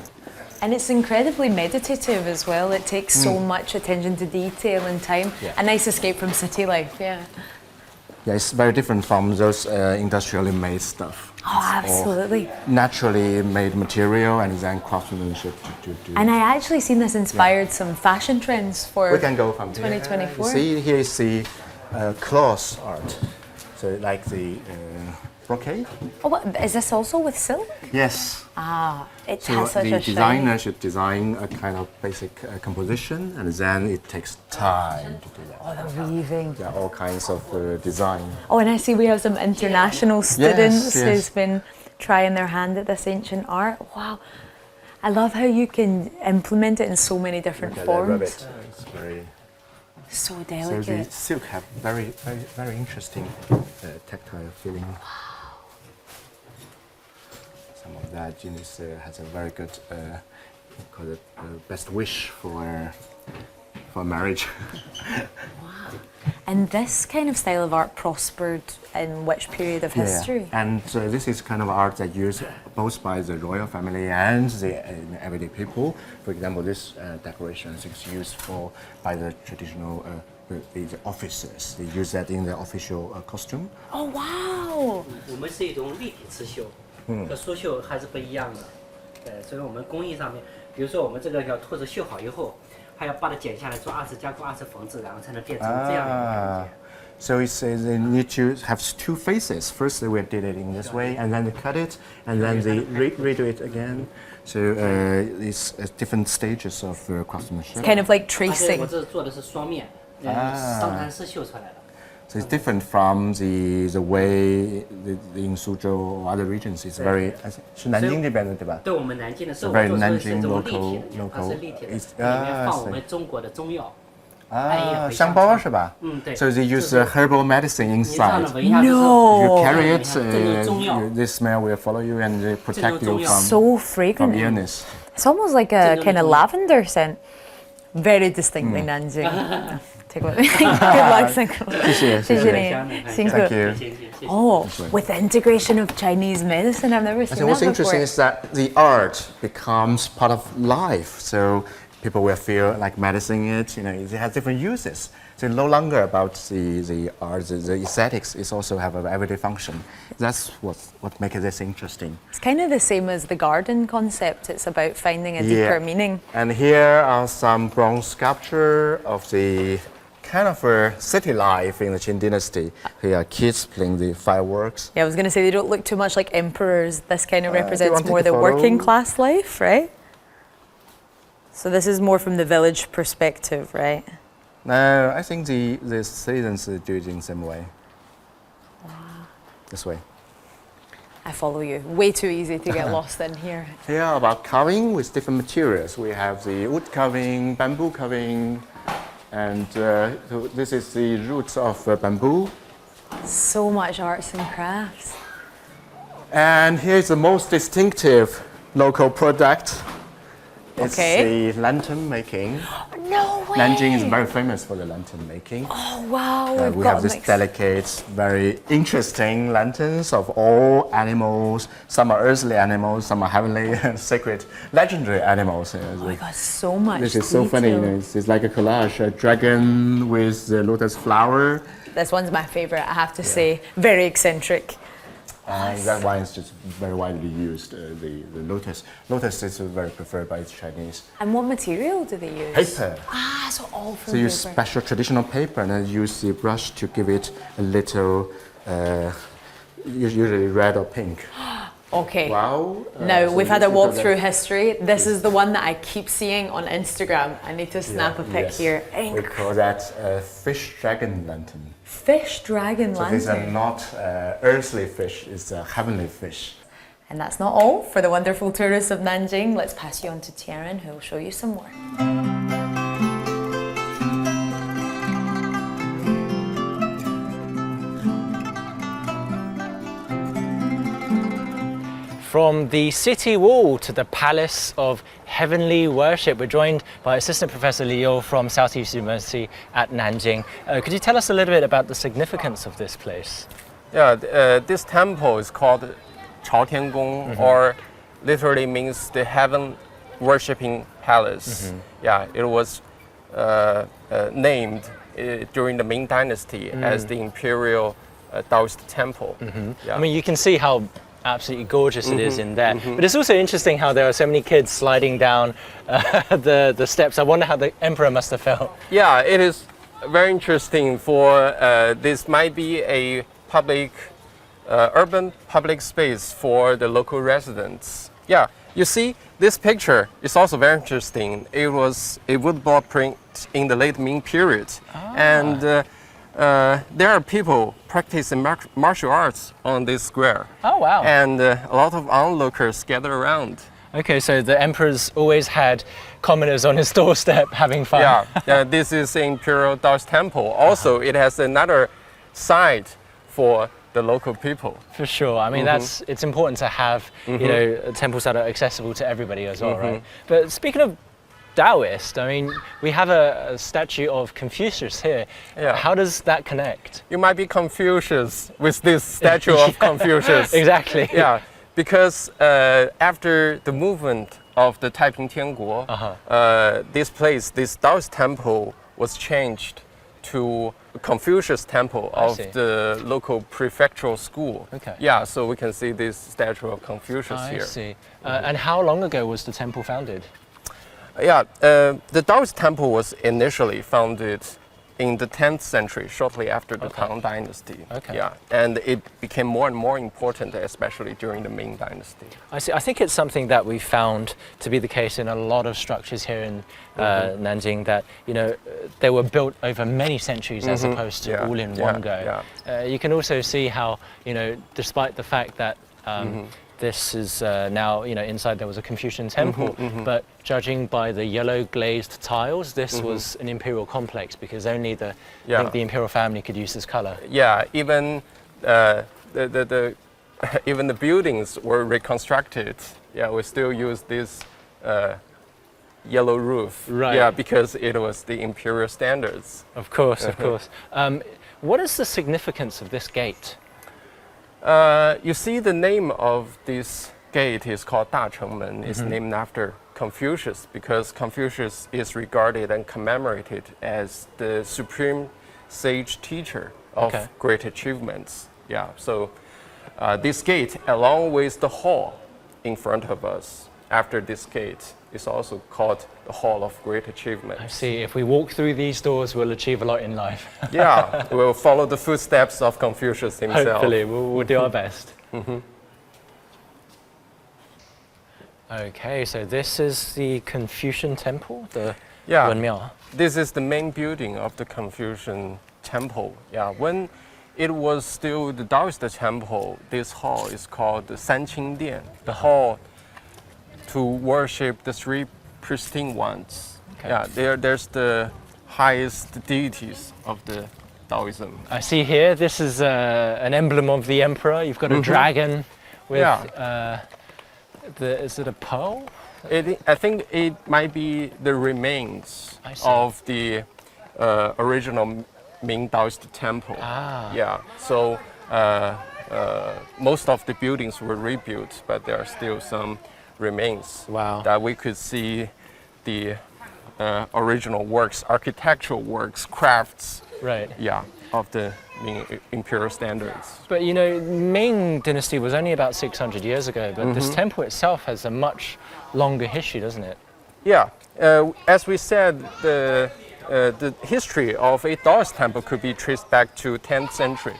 And it's incredibly meditative as well. It takes so much attention to detail and time. Yeah. A nice escape from city life, yeah. Yeah, it's very different from those industrially made stuff. Oh, absolutely. Naturally made material and then craftsmanship to do. And I actually seen this inspired some fashion trends for We can go from here. 2024. See, here is the cloth art. So like the brocade. Oh, what, is this also with silk? Yes. Ah, it So has such the a shine. designer should design a kind of basic composition, and then it takes time to do that. Oh, the weaving. There are all kinds of design. Oh, and I see we have some international students yes. who's been trying their hand at this ancient art. Wow. I love how you can implement it in so many different forms. It's very. So So delicate. the silk have very, very, very interesting tactile feeling. Some of that genius has a very good, call it best wish for marriage. And this kind of style of art prospered in which period of history? And this is kind of art that used both by the royal family and the everyday people. For example, this decoration is used by the traditional the officers. They use that in the official costume. Oh, wow. 我们是一种立体刺绣，和苏绣还是不一样的。所以我们工艺上面，比如说我们这个小兔子绣好以后，还要把它剪下来做二次加工、二次缝制，然后才能变成这样的一个感觉。 So it says they need to have two phases. First, they did it in this way, and then they cut it, and then they redo it again. So it's different stages of craftsmanship. Kind of like 而且 tracing. 我这做的是双面，上盘是绣出来的。 So it's different from the way in Suzhou or other regions. It's very 是南京这边的对吧？对我们南京的，是我 Very 做出的是这 Nanjing 种立体 local 的，它是立体的， It's 里面放我们中国的中药。 香包是吧？对。 So they use herbal medicine 你这样 inside. 的闻一下就是 No. You carry it, 这就是中药。 this smell will follow you and protect you 这就是中药。 So from fragrant. illness. It's almost like a kind of lavender scent. Very distinctly Nanjing. Take a look. Good luck, 辛苦。谢谢。谢谢你，辛苦。 Thank you. 谢谢。 Oh, with the integration of Chinese medicine, I've never I seen think what's that interesting before. is that the art becomes part of life. So people will feel like medicine it, it has different uses. So no longer about the art, the aesthetics, it also have an everyday function. That's what makes this interesting. It's kind of the same as the garden concept. It's about finding a deeper meaning. And here are some bronze sculpture of the kind of a city life in the Qing dynasty. Here are kids playing the fireworks. Yeah, I was going to say they don't look too much like emperors. This kind of do you represents want to more take the a working photo? class life, right? So this is more from the village perspective, right? No, I think the citizens do it in the same way. Wow. This way. I follow you. Way too easy to get lost in here. Here about carving with different materials. We have the wood carving, bamboo carving, and so this is the roots of bamboo. So much arts and crafts. And here's the most distinctive local product. It's Okay. the lantern making. No way. Nanjing is very famous for the lantern making. Oh wow, We have this delicate, very interesting lanterns of all animals. Some are earthly animals, some are heavenly, sacred, legendary animals. Oh my God, so much This is so funny. It's like a collage, a dragon with the lotus flower. This one's my favorite, I have to say. Very eccentric. And that one is just very widely used, the lotus. Lotus is very preferred by the Chinese. And what material do they use? Paper. Ah, so all from So you use paper. special traditional paper and then use the brush to give it a little, usually red or pink. Okay. Wow. Now, So we've had a this is walk the- through history. This is the one that I keep seeing on Instagram. I need to snap a pic Yes. here. We call that fish dragon lantern. Fish dragon So these are lantern. not earthly fish, it's a heavenly fish. And that's not all for the wonderful tourists of Nanjing. Let's pass you on to Tiaran, who will show you some more. From the city wall to the palace of heavenly worship, we're joined by Assistant Professor Liu from Southeast University at Nanjing. Could you tell us a little bit about the significance of this place? Yeah, this temple is called Chao Tiangong, or literally means the heaven worshipping palace. Yeah, it was named during the Ming Dynasty as the imperial Taoist temple. Yeah. I mean, you can see how absolutely gorgeous it is in there. But it's also interesting how there are so many kids sliding down the steps. I wonder how the emperor must have felt. Yeah, it is very interesting for this might be a public, urban public space for the local residents. Yeah, you see this picture is also very interesting. It was a woodblock print in the late Ming period. And there are people practicing martial arts on this square. Oh, wow. And a lot of onlookers gather around. Okay, so the emperor's always had commoners on his doorstep having fun. Yeah, this is the Imperial Taoist Temple. Also, it has another side for the local people. For sure. I mean, it's important to have you know, temples that are accessible to everybody as well, right? But speaking of Taoist, I mean, we have a statue of Confucius here. Yeah. How does that connect? You might be Confucius with this statue of Confucius. Exactly. Yeah, because after the movement of the Taiping Tianguo, this place, this Taoist temple, was changed to Confucius temple of see. the local prefectural school. Okay. Yeah, so we can see this statue of Confucius I here. see. And how long ago was the temple founded? Yeah, the Taoist temple was initially founded in the 10th century, shortly after the Tang Dynasty. Okay. Yeah, and it became more and more important, especially during the Ming Dynasty. I see. I think it's something that we found to be the case in a lot of structures here in Nanjing, that you know they were built over many centuries as opposed to Yeah, all in yeah, one go. yeah. You can also see how you know, despite the fact that this is now, you know, inside there was a Confucian temple, but judging by the yellow glazed tiles, this was an imperial complex because only I think the imperial family could use this color. Yeah, even even the buildings were reconstructed. Yeah, we still use this yellow roof. Right. Yeah, because it was the imperial standards. Of course, of course. What is the significance of this gate? You see, the name of this gate is called Dachengmen. It's named after Confucius because Confucius is regarded and commemorated as the supreme sage teacher of great achievements. Yeah, so this gate, along with the hall in front of us, after this gate, is also called the Hall of Great Achievements. I see. If we walk through these doors, we'll achieve a lot in life. Yeah, we'll follow the footsteps of Confucius himself. Hopefully, we'll do our best. Okay, so this is the Confucian temple, the Wenmiao. This is the main building of the Confucian temple. Yeah, when it was still the Taoist temple, this hall is called the Sanqing Dian, the hall to worship the three pristine ones. Okay. Yeah, there's the highest deities of the Taoism. I see here, this is an emblem of the emperor. You've got a dragon with, is it a pearl? I think it might be the remains I see. of the original Ming Taoist temple. Ah. Yeah. So most of the buildings were rebuilt, but there are still some remains. Wow. That we could see the original works, architectural works, crafts. Right. Yeah, of the Ming imperial standards. But you know, Ming dynasty was only about 600 years ago, but this temple itself has a much longer history, doesn't it? Yeah, as we said, the history of a Taoist temple could be traced back to 10th century.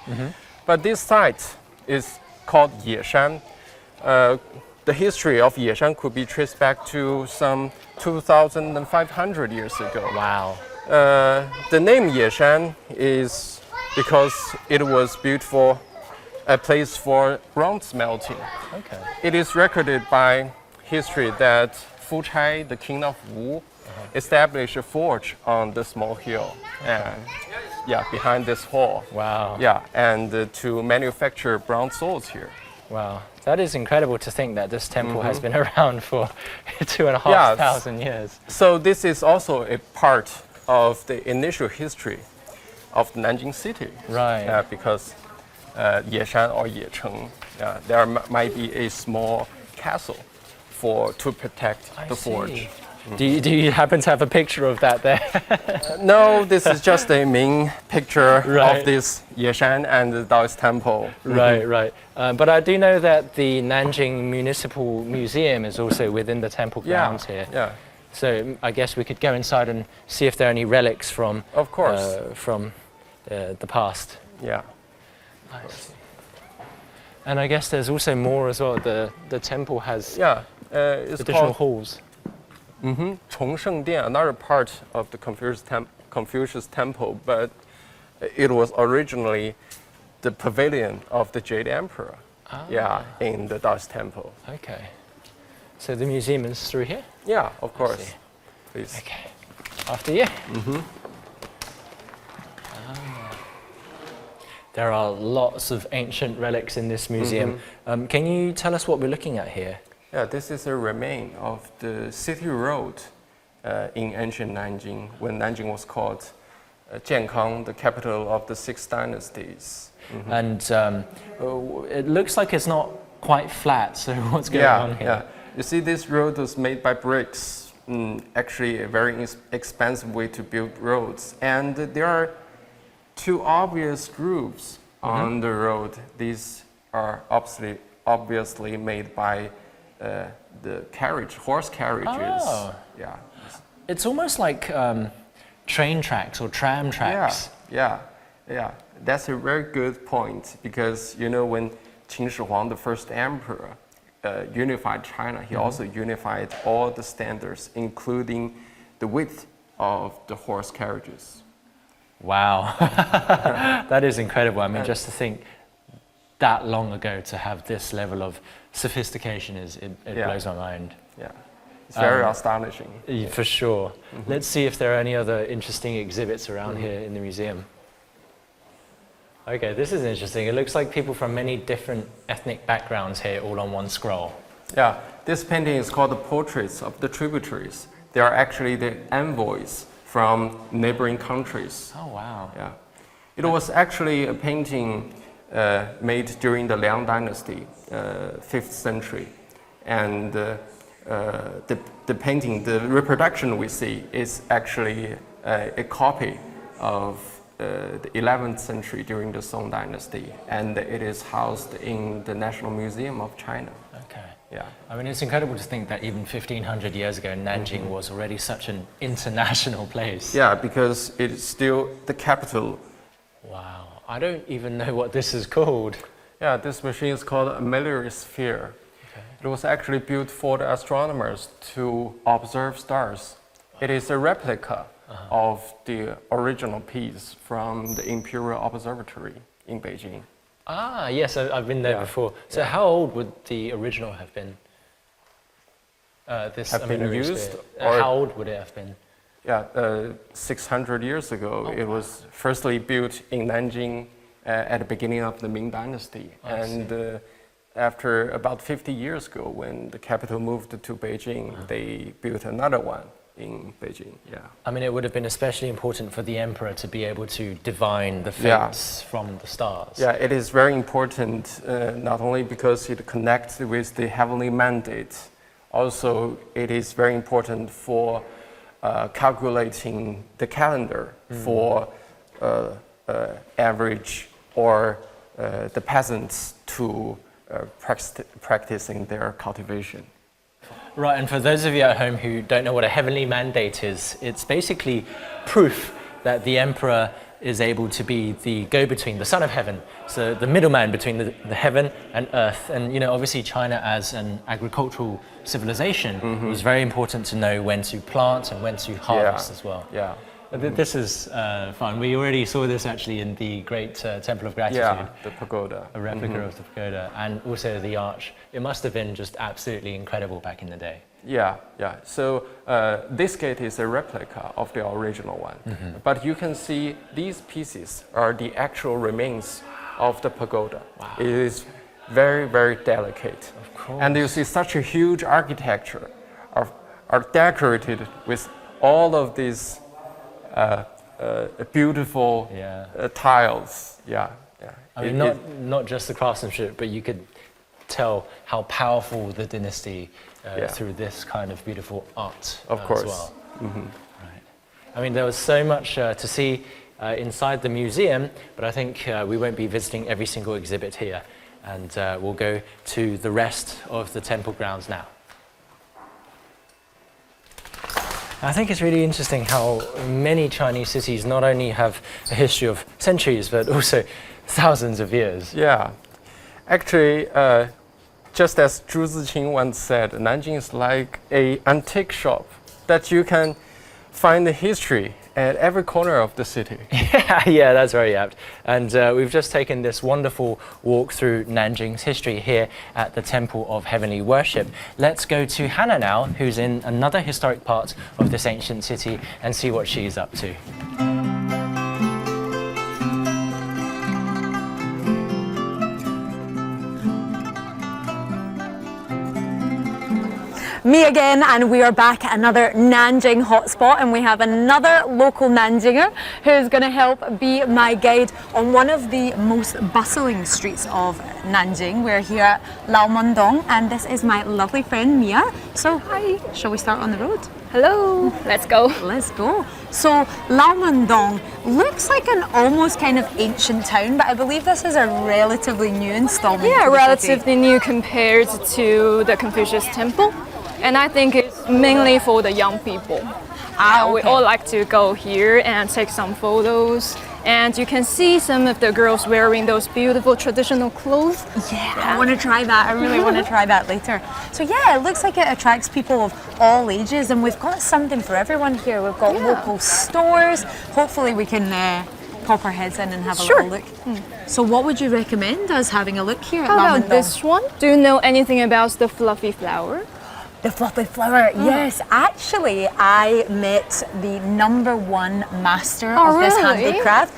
But this site is called Yeshan. The history of Yeshan could be traced back to some 2,500 years ago. Wow. The name Yeshan is because it was built for a place for bronze smelting. Okay. It is recorded by history that Fu Chai, the king of Wu, established a forge on the small hill, and yeah, behind this hall. Wow. Yeah, and to manufacture bronze swords here. Wow. That is incredible to think that this temple has been around for 2,500 years. So this is also a part of the initial history of the Nanjing city. Right. Because Yeshan or Yecheng, there might be a small castle to protect the forge. Do you happen to have a picture of that there? No, this is just a Ming picture Right. of this Yeshan and the Taoist temple. Right, right. But I do know that the Nanjing Municipal Museum is also within the temple grounds here. Yeah, So I guess we could go inside and see if there are any relics from of course. from the past. Yeah. And I guess there's also more as well. The temple has Yeah, it's additional called halls. Chongshengdian, another part of the Confucius temple, but it was originally the pavilion of the Jade Emperor. Yeah, in the Taoist temple. Okay. So the museum is through here? Yeah, of course. see. Please. Okay. After you. There are lots of ancient relics in this museum. Can you tell us what we're looking at here? Yeah, this is a remain of the city road in ancient Nanjing, when Nanjing was called Jiankang, the capital of the 6 dynasties. And it looks like it's not quite flat, so what's going on here? Yeah. You see, this road was made by bricks. Actually, a very expensive way to build roads. And there are 2 obvious grooves on the road. These are obviously made by the horse carriages. Oh. Yeah. It's almost like train tracks or tram tracks. Yeah. That's a very good point, because you know, when Qin Shi Huang, the first emperor, unified China, he also unified all the standards, including the width of the horse carriages. Wow. That is incredible. I mean, just to think that long ago to have this level of sophistication it blows my mind. Yeah, it's very astonishing. For sure. Let's see if there are any other interesting exhibits around here in the museum. Okay, this is interesting. It looks like people from many different ethnic backgrounds here all on one scroll. Yeah, this painting is called the Portraits of the Tributaries. They are actually the envoys from neighboring countries. Oh, wow. Yeah, it was actually a painting made during the Liang Dynasty, 5th century, and the painting, the reproduction we see, is actually a copy of the 11th century during the Song Dynasty, and it is housed in the National Museum of China. Okay. Yeah. I mean, it's incredible to think that even 1,500 years ago, Nanjing was already such an international place. Yeah, because it is still the capital. Wow. I don't even know what this is called. Yeah, this machine is called a Sphere. Okay. It was actually built for the astronomers to observe stars. It is a replica of the original piece from the Imperial Observatory in Beijing. Ah, yes, I've been there before. So how old would the original have been? Used? How old would it have been? Yeah, 600 years ago. It was firstly built in Nanjing at the beginning of the Ming Dynasty. after about 50 years ago, when the capital moved to Beijing, they built another one in Beijing. Yeah. I mean, it would have been especially important for the emperor to be able to divine the fates from the stars. Yeah, it is very important, not only because it connects with the heavenly mandate, also it is very important for calculating the calendar for average or the peasants to practicing their cultivation. Right, and for those of you at home who don't know what a heavenly mandate is, it's basically proof that the emperor is able to be the go-between, the son of heaven, so the middleman between the heaven and earth. And you know, obviously China as an agricultural civilization, it was very important to know when to plant and when to harvest as well. Yeah. This is fun. We already saw this actually in the great Temple of Gratitude. Yeah, the pagoda. A replica of the pagoda, and also the arch. It must have been just absolutely incredible back in the day. Yeah, yeah. So this gate is a replica of the original one. But you can see these pieces are the actual remains of the pagoda. Wow. It is very, very delicate. Of course. And you see such a huge architecture are decorated with all of these beautiful tiles. Yeah, yeah. I mean, not just the craftsmanship, but you could tell how powerful the dynasty through this kind of beautiful art of course. As well. Right. I mean, there was so much to see inside the museum, but I think we won't be visiting every single exhibit here, and we'll go to the rest of the temple grounds now. I think it's really interesting how many Chinese cities not only have a history of centuries, but also thousands of years. Yeah. Actually, just as Zhu Ziqing once said, Nanjing is like an antique shop that you can find the history at every corner of the city. Yeah, that's very apt. And we've just taken this wonderful walk through Nanjing's history here at the Temple of Heavenly Worship. Let's go to Hannah now, who's in another historic part of this ancient city, and see what she's up to. Me again, and we are back at another Nanjing hotspot, and we have another local Nanjinger who's going to help be my guide on one of the most bustling streets of Nanjing. We're here at Lao Mondong, and this is my lovely friend Mia. So hi, shall we start on the road? Hello, let's go. Let's go. So Lao Mondong looks like an almost kind of ancient town, but I believe this is a relatively new installment. Yeah, to the relatively new compared to the Confucius Temple. And I think it's mainly for the young people. Okay. We all like to go here and take some photos. And you can see some of the girls wearing those beautiful traditional clothes. Yeah, I want to try that. I really want to try that later. So yeah, it looks like it attracts people of all ages, and we've got something for everyone here. We've got local stores. Hopefully we can pop our heads in and have a little look. So what would you recommend us having a look here at Lao How about Mondong? this one? Do you know anything about the fluffy flower? The fluffy flower, yes. Actually, I met the #1 master of this handicraft,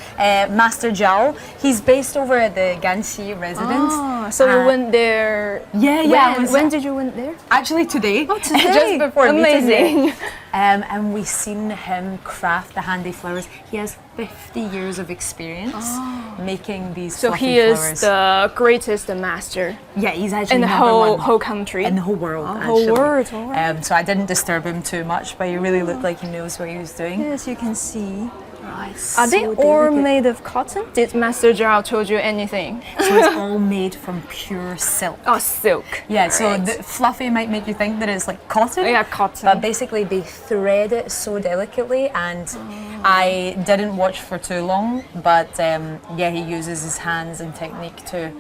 Master Zhao. He's based over at the Ganshui Residence. So you went there? Yeah. When did you went there? Actually today. Oh, today. Just before meeting Amazing. you. And we've seen him craft the handy flowers. He has 50 years of experience making these So fluffy he is flowers. the greatest master Yeah, he's actually in the #1. whole country. In the whole world, whole actually. world, all right. So I didn't disturb him too much, but he really looked like he knows what he was doing. Yes, you can see. Oh, Are they all made of cotton? Did Master Zhao told you anything? So it's all made from pure silk. Oh, silk. Yeah, so the fluffy might make you think that it's like cotton. Yeah, cotton. But basically they thread it so delicately, and I didn't watch for too long, but yeah, he uses his hands and technique to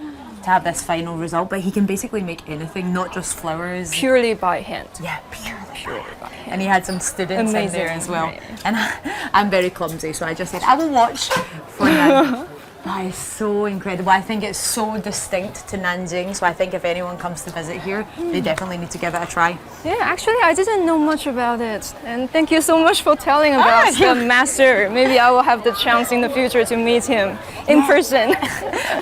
have this final result. But he can basically make anything, not just flowers. Purely by hand. Yeah, purely by hand. And he had some students in there as well. Amazing. And I'm very clumsy, so I just said, I will watch for now. That is so incredible. I think it's so distinct to Nanjing, so I think if anyone comes to visit here, they definitely need to give it a try. Yeah, actually, I didn't know much about it. And thank you so much for telling about the master. Maybe I will have the chance in the future to meet him in person.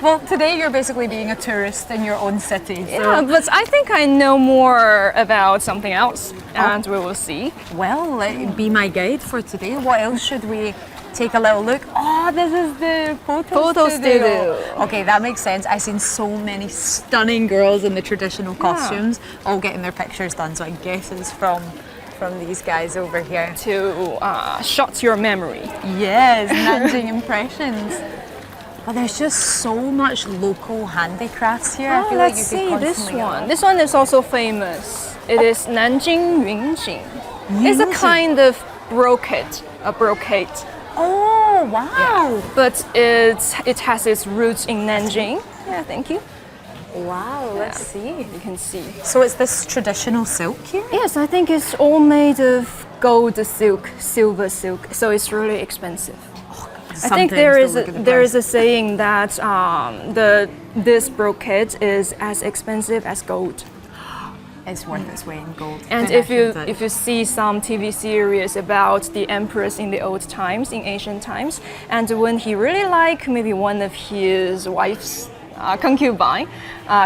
Well, today you're basically being a tourist in your own city. So. Yeah, but I think I know more about something else, and we will see. Well, be my guide for today. What else should we take a little look? Oh, this is the photo studio. Okay, that makes sense. I've seen so many stunning girls in the traditional costumes all getting their pictures done, so I guess it's from these guys over here. To shot your memory. Yes, Nanjing impressions. But there's just so much local handicrafts here. I feel like you let's could see this constantly get one. lost. This one is also famous. It is Nanjing Yunjing. It's a kind of brocade, a brocade. Oh, wow. But it has its roots in Nanjing. Yeah, thank you. Wow, let's see. You can see. So it's this traditional silk here? Yes, I think it's all made of gold silk, silver silk. So it's really expensive. I think there is a saying that this brocade is as expensive as gold. It's worth its weight in gold. And if you see some TV series about the emperors in the old times, in ancient times, and when he really like maybe one of his wife's concubine,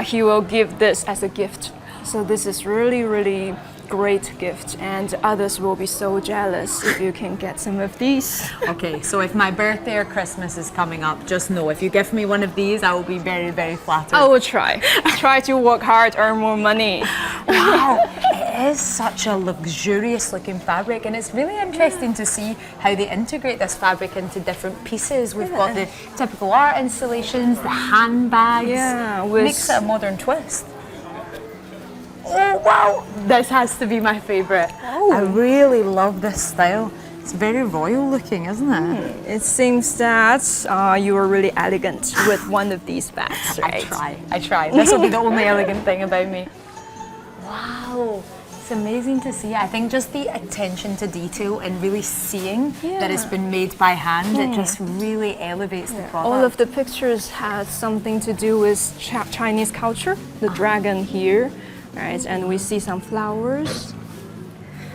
he will give this as a gift. So this is really, really great gift, and others will be so jealous if you can get some of these. Okay, so if my birthday or Christmas is coming up, just know if you give me one of these, I will be very, very flattered. I will try. Try to work hard, earn more money. Wow, it is such a luxurious looking fabric, and it's really interesting to see how they integrate this fabric into different pieces. We've got the typical art installations, the handbags. Yeah, makes it a modern twist. Oh wow, this has to be my favorite. Oh. I really love this style. It's very royal looking, isn't it? It seems that you are really elegant with one of these bags, right? I try. This will be the only elegant thing about me. Wow, it's amazing to see. I think just the attention to detail and really seeing that it's been made by hand, it just really elevates the product. All of the pictures have something to do with Chinese culture. The dragon here, right? And we see some flowers.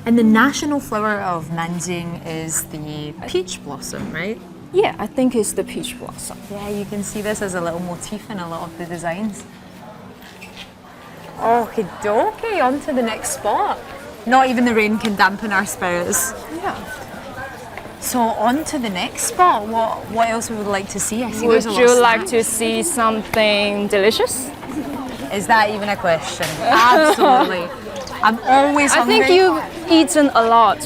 And the national flower of Nanjing is the peach blossom, right? Yeah, I think it's the peach blossom. Yeah, you can see this as a little motif in a lot of the designs. Okie dokie, on to the next spot. Not even the rain can dampen our spirits. Yeah. So on to the next spot. What else we would like to see? I see Would there's a lot you of like to snacks. see something delicious? Is that even a question? Absolutely. I'm always I hungry. think you've eaten a lot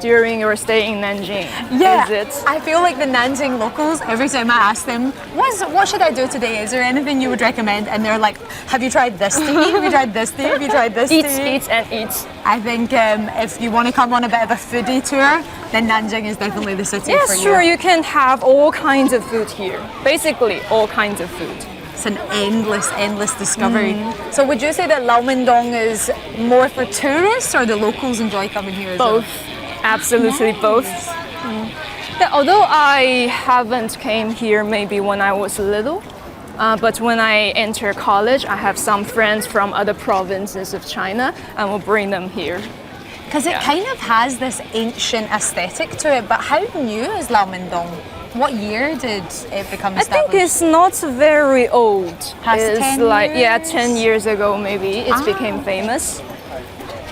during your stay in Nanjing. Yeah, Is it? I feel like the Nanjing locals, every time I ask them, what should I do today? Is there anything you would recommend? And they're like, have you tried this tea? Have you tried this tea? Have you tried this tea? Eat and eat. I think if you want to come on a bit of a foodie tour, then Nanjing is definitely the city for Yes, you. sure, you can have all kinds of food here. Basically, all kinds of food. It's an endless discovery. So would you say that Lao Mondong is more for tourists or the locals enjoy coming here as well? Both. Absolutely both. Yeah, although I haven't came here maybe when I was little, but when I enter college, I have some friends from other provinces of China and will bring them here. Because it kind of has this ancient aesthetic to it, but how new is Lao Mondong? What year did it become I established? think it's not very old. Past It's 10 like, yeah, years? 10 years ago maybe it became famous.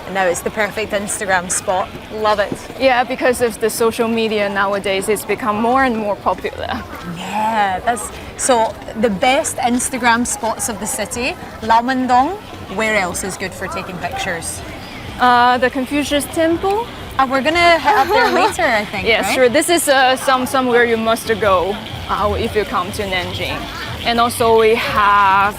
And now it's the perfect Instagram spot. Love it. Yeah, because of the social media nowadays, it's become more and more popular. Yeah, that's so the best Instagram spots of the city. Lao Mondong. Where else is good for taking pictures? The Confucius Temple. We're gonna head up there later, I think. Yes, right? sure. This is somewhere you must go if you come to Nanjing. And also we have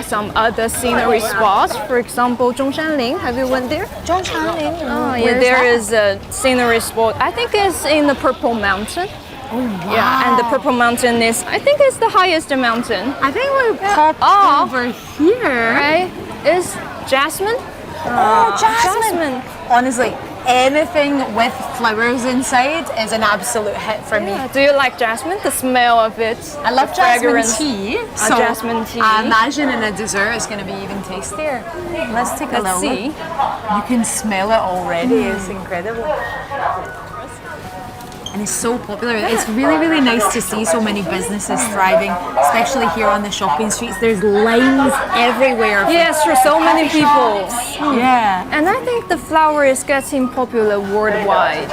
some other scenery spots. For example, Zhongshanling. Have you went there? Zhongshanling. Oh, yeah, there is a scenery spot. I think it's in the Purple Mountain. Oh, wow. Yeah, and the Purple Mountain is, I think it's the highest mountain. I think we popped over here. Right? Is Jasmine? Oh, Jasmine. Honestly, anything with flowers inside is an absolute hit for me. Do you like jasmine? The smell of it. I love the jasmine fragrance. tea. So jasmine tea. I imagine in a dessert it's going to be even tastier. Let's take a Let's little see. look. You can smell it already. It's incredible. And it's so popular. It's really, really nice to see so many businesses thriving, especially here on the shopping streets. There's lines everywhere. Yes, for so many people. Yeah. And I think the flower is getting popular worldwide.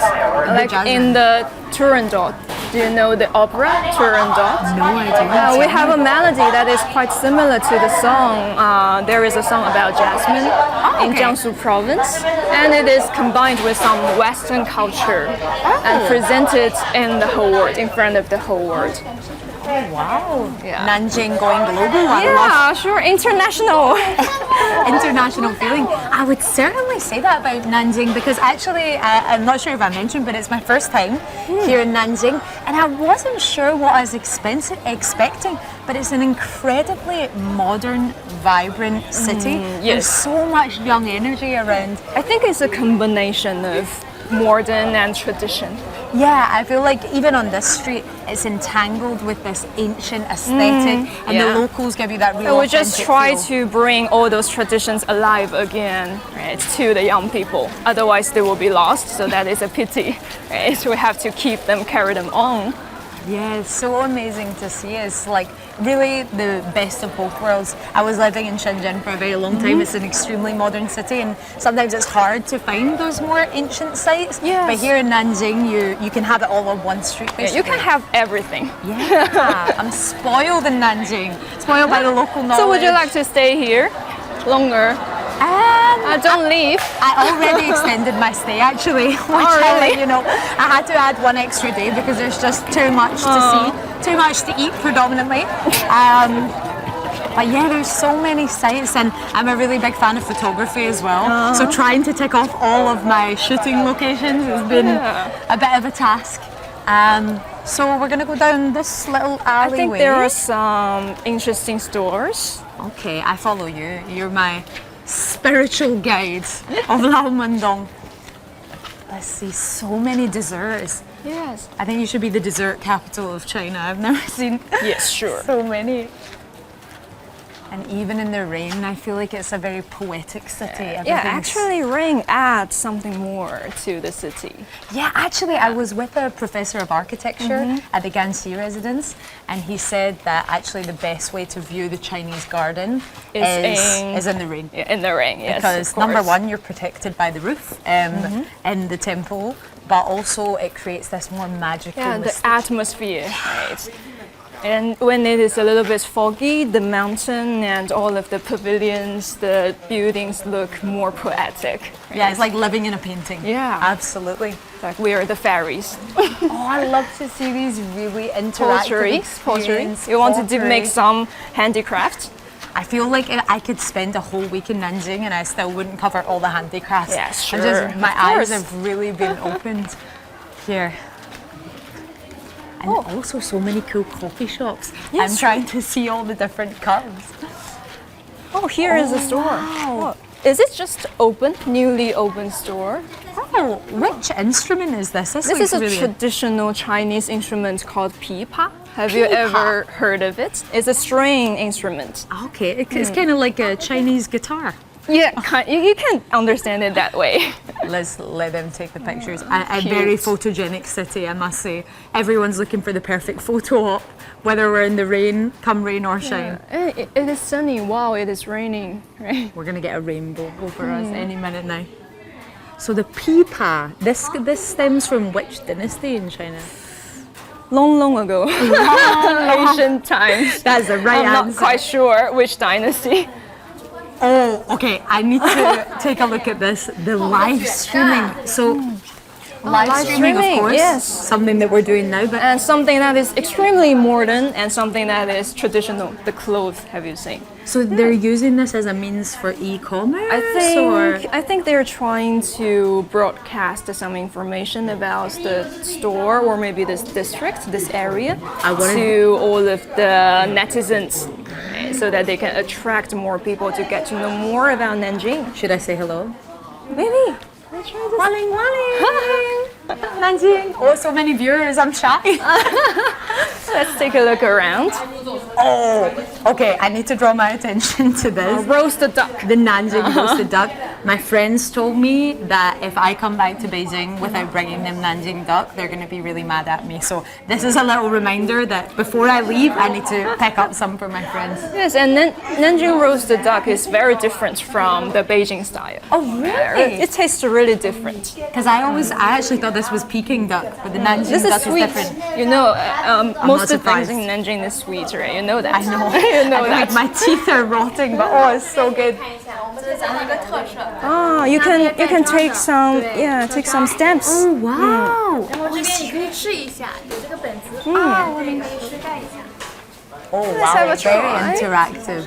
Like jasmine. in the Turandot. Do you know the opera Turandot? No, I don't. We have a melody that is quite similar to the song. There is a song about jasmine in okay. Jiangsu province, and it is combined with some Western culture and presented in the whole world, in front of the whole world. Wow. Yeah. Nanjing going global. I love Yeah, sure, international. international feeling. I would certainly say that about Nanjing because actually, I'm not sure if I mentioned, but it's my first time here in Nanjing, and I wasn't sure what I was expecting, but it's an incredibly modern, vibrant city. There's yes. so much young energy around. I think it's a combination of modern and tradition. Yeah, I feel like even on this street, it's entangled with this ancient aesthetic, and yeah. the locals give you that real. So we just authentic try feel. to bring all those traditions alive again, right, to the young people. Otherwise, they will be lost. So that is a pity. Right? So we have to keep them, carry them on. Yeah, it's so amazing to see. It's like really the best of both worlds. I was living in Shenzhen for a very long time. It's an extremely modern city, and sometimes it's hard to find those more ancient sites. Yes. But here in Nanjing, you can have it all on one street. Yeah, you can have everything. Yeah, I'm spoiled in Nanjing. Spoiled by the local knowledge. So would you like to stay here longer? Don't leave. I already extended my stay actually. Which really? I had to add one extra day because there's just too much to see, too much to eat predominantly. But yeah, there's so many sites, and I'm a really big fan of photography as well. So trying to tick off all of my shooting locations has been a bit of a task. So we're gonna go down this little alleyway. I think there are some interesting stores. Okay, I follow you. You're my spiritual guide of Lao Mondong. Let's see, so many desserts. Yes. I think you should be the dessert capital of China. I've never seen Yes, sure. so many. And even in the rain, I feel like it's a very poetic city. Yeah, Everything's- actually rain adds something more to the city. Yeah, actually, I was with a professor of architecture at the Ganshui Residence, and he said that actually the best way to view the Chinese garden is in the rain. Yeah, in the rain, yes. Because of number course. one, you're protected by the roof in the temple, but also it creates this more magical. Yeah, the mystic- atmosphere, right? And when it is a little bit foggy, the mountain and all of the pavilions, the buildings look more poetic. Right? Yeah, it's like living in a painting. Yeah. Absolutely. Like we are the fairies. Oh, I love to see these really interactive Pottery. experience. You want to make Pottery. some handicraft? I feel like I could spend a whole week in Nanjing and I still wouldn't cover all the handicrafts. Yeah, I'm sure. my Of eyes course. have really been opened here. And also so many cool coffee shops. Yes, I'm trying to see all the different cups. Oh, here is a store. wow. Oh, is it just open, newly open store? Oh, which instrument is this? This looks is a really traditional Chinese instrument called pipa. Have you Pipa? ever heard of it? It's a string instrument. Okay, it's kind of like a Chinese guitar. Yeah, you can understand it that way. Let's let them take the pictures. A Cute. very photogenic city, I must say. Everyone's looking for the perfect photo op, whether we're in the rain, come rain or shine. It is sunny. Wow, it is raining. Right? We're gonna get a rainbow over us any minute now. So the pipa, this stems from which dynasty in China? Long ago, ancient times. That's the right I'm answer. not quite sure which dynasty. Oh, okay. I need to take a look at this. The live streaming. So, live streaming, of streaming, course, yes. something that we're doing now. But And something that is extremely modern and something that is traditional. The clothes, have you seen? so they're using this as a means for e-commerce. I think they're trying to broadcast some information about the store or maybe this district, this area, to all of the netizens, so that they can attract more people to get to know more about Nanjing. Should I say hello? Maybe. Waling, Waling. Nanjing. Oh, so many viewers. I'm shy. Let's take a look around. Oh, okay. I need to draw my attention to this. Roasted duck. The Nanjing roasted duck. My friends told me that if I come back to Beijing without bringing them Nanjing duck, they're going to be really mad at me. So this is a little reminder that before I leave, I need to pick up some for my friends. Yes, and Nanjing roasted duck is very different from the Beijing style. Oh, really? It tastes really different. Because I actually thought this was Peking duck, but the Nanjing This duck is sweet. is different. You know, most of the surprised. things in Nanjing is sweet, right? You know that. I know. you know I that. feel like my teeth are rotting, but oh, it's so good. Ah, you can take some stamps. Oh, wow. Oh, Let's wow, have a it's very try. interactive.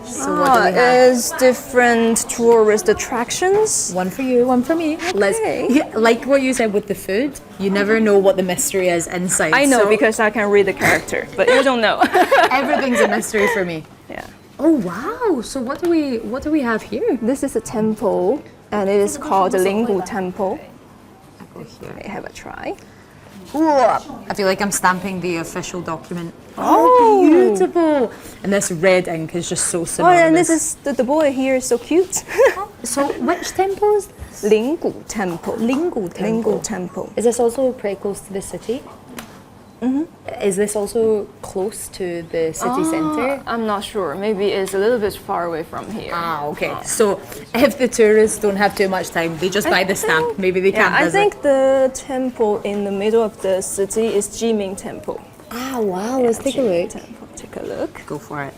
So what do we have? Is different tourist attractions. One for you, one for me. Okay. Like what you said with the food, you never know what the mystery is inside. I know so because I can read the character, but you don't know. everything's a mystery for me. Yeah. Oh wow! So what do we have here? This is a temple, and it is called the Linggu Temple. May have a try. Ooh, I feel like I'm stamping the official document. Oh, beautiful! And this red ink is just so Oh, synonymous. and this is the boy here is so cute. So which temple is this? Linggu Temple. Linggu Temple. Linggu Temple. Is this also pretty close to the city? Mm-hmm. Is this also close to the city center? I'm not sure. Maybe it's a little bit far away from here. Ah, okay. So if the tourists don't have too much time, they just buy the stamp. Maybe they Yeah, can't I visit. think the temple in the middle of the city is Ming Temple. Ah, wow. Let's take a look. Temple. Take a look. Go for it.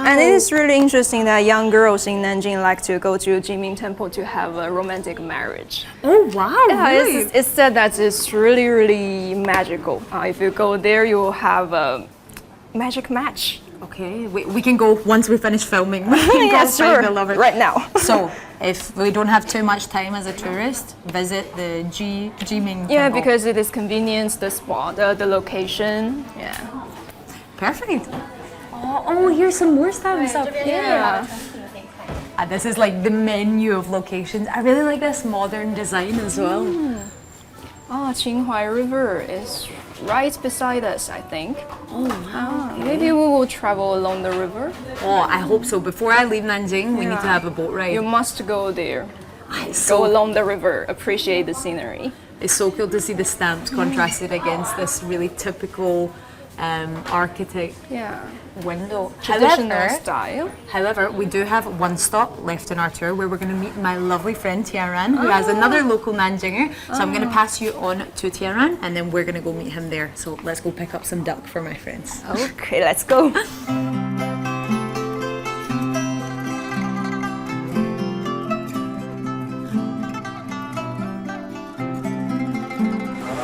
And it is really interesting that young girls in Nanjing like to go to Ming Temple to have a romantic marriage. Oh, wow. Yeah, Really? it's said that it's really, really magical. If you go there, you will have a magic match. Okay, we can go once we finish filming. We can go find the lovers. Right now. So, if we don't have too much time as a tourist, visit the Ming Yeah, Temple. because it is convenience, the spot, the location. Yeah. Perfect. Oh, here's some more stamps up here. Yeah. This is like the menu of locations. I really like this modern design as well. Qinghai River is right beside us, I think. Oh, wow. Maybe we will travel along the river. Oh, I hope so. Before I leave Nanjing, we need to have a boat ride. You must go there. It's Go so, along the river, appreciate the scenery. it's so cool to see the stamps contrasted against this really typical architect Yeah. window. Traditional style. However, we do have one stop left in our tour where we're going to meet my lovely friend Tiaran, who has another local Nanjinger. So I'm going to pass you on to Tiaran, and then we're going to go meet him there. So let's go pick up some duck for my friends. Okay, let's go.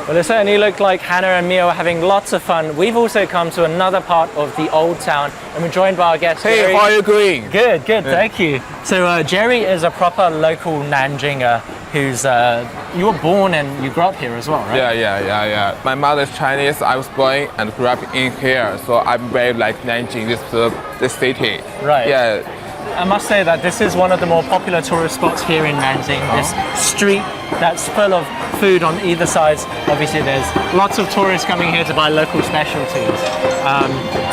Well, it certainly looked like Hannah and Mio are having lots of fun. We've also come to another part of the old town, and we're joined by our guest. Hey, Jerry. how are you doing? Good, thank you. So Jerry is a proper local Nanjinger who's, you were born and you grew up here as well, right? Yeah. My mother's Chinese. I was born and grew up in here, so I'm very like Nanjing, this city. Right. Yeah. I must say that this is one of the more popular tourist spots here in Nanjing. This street that's full of food on either side. Obviously, there's lots of tourists coming here to buy local specialties.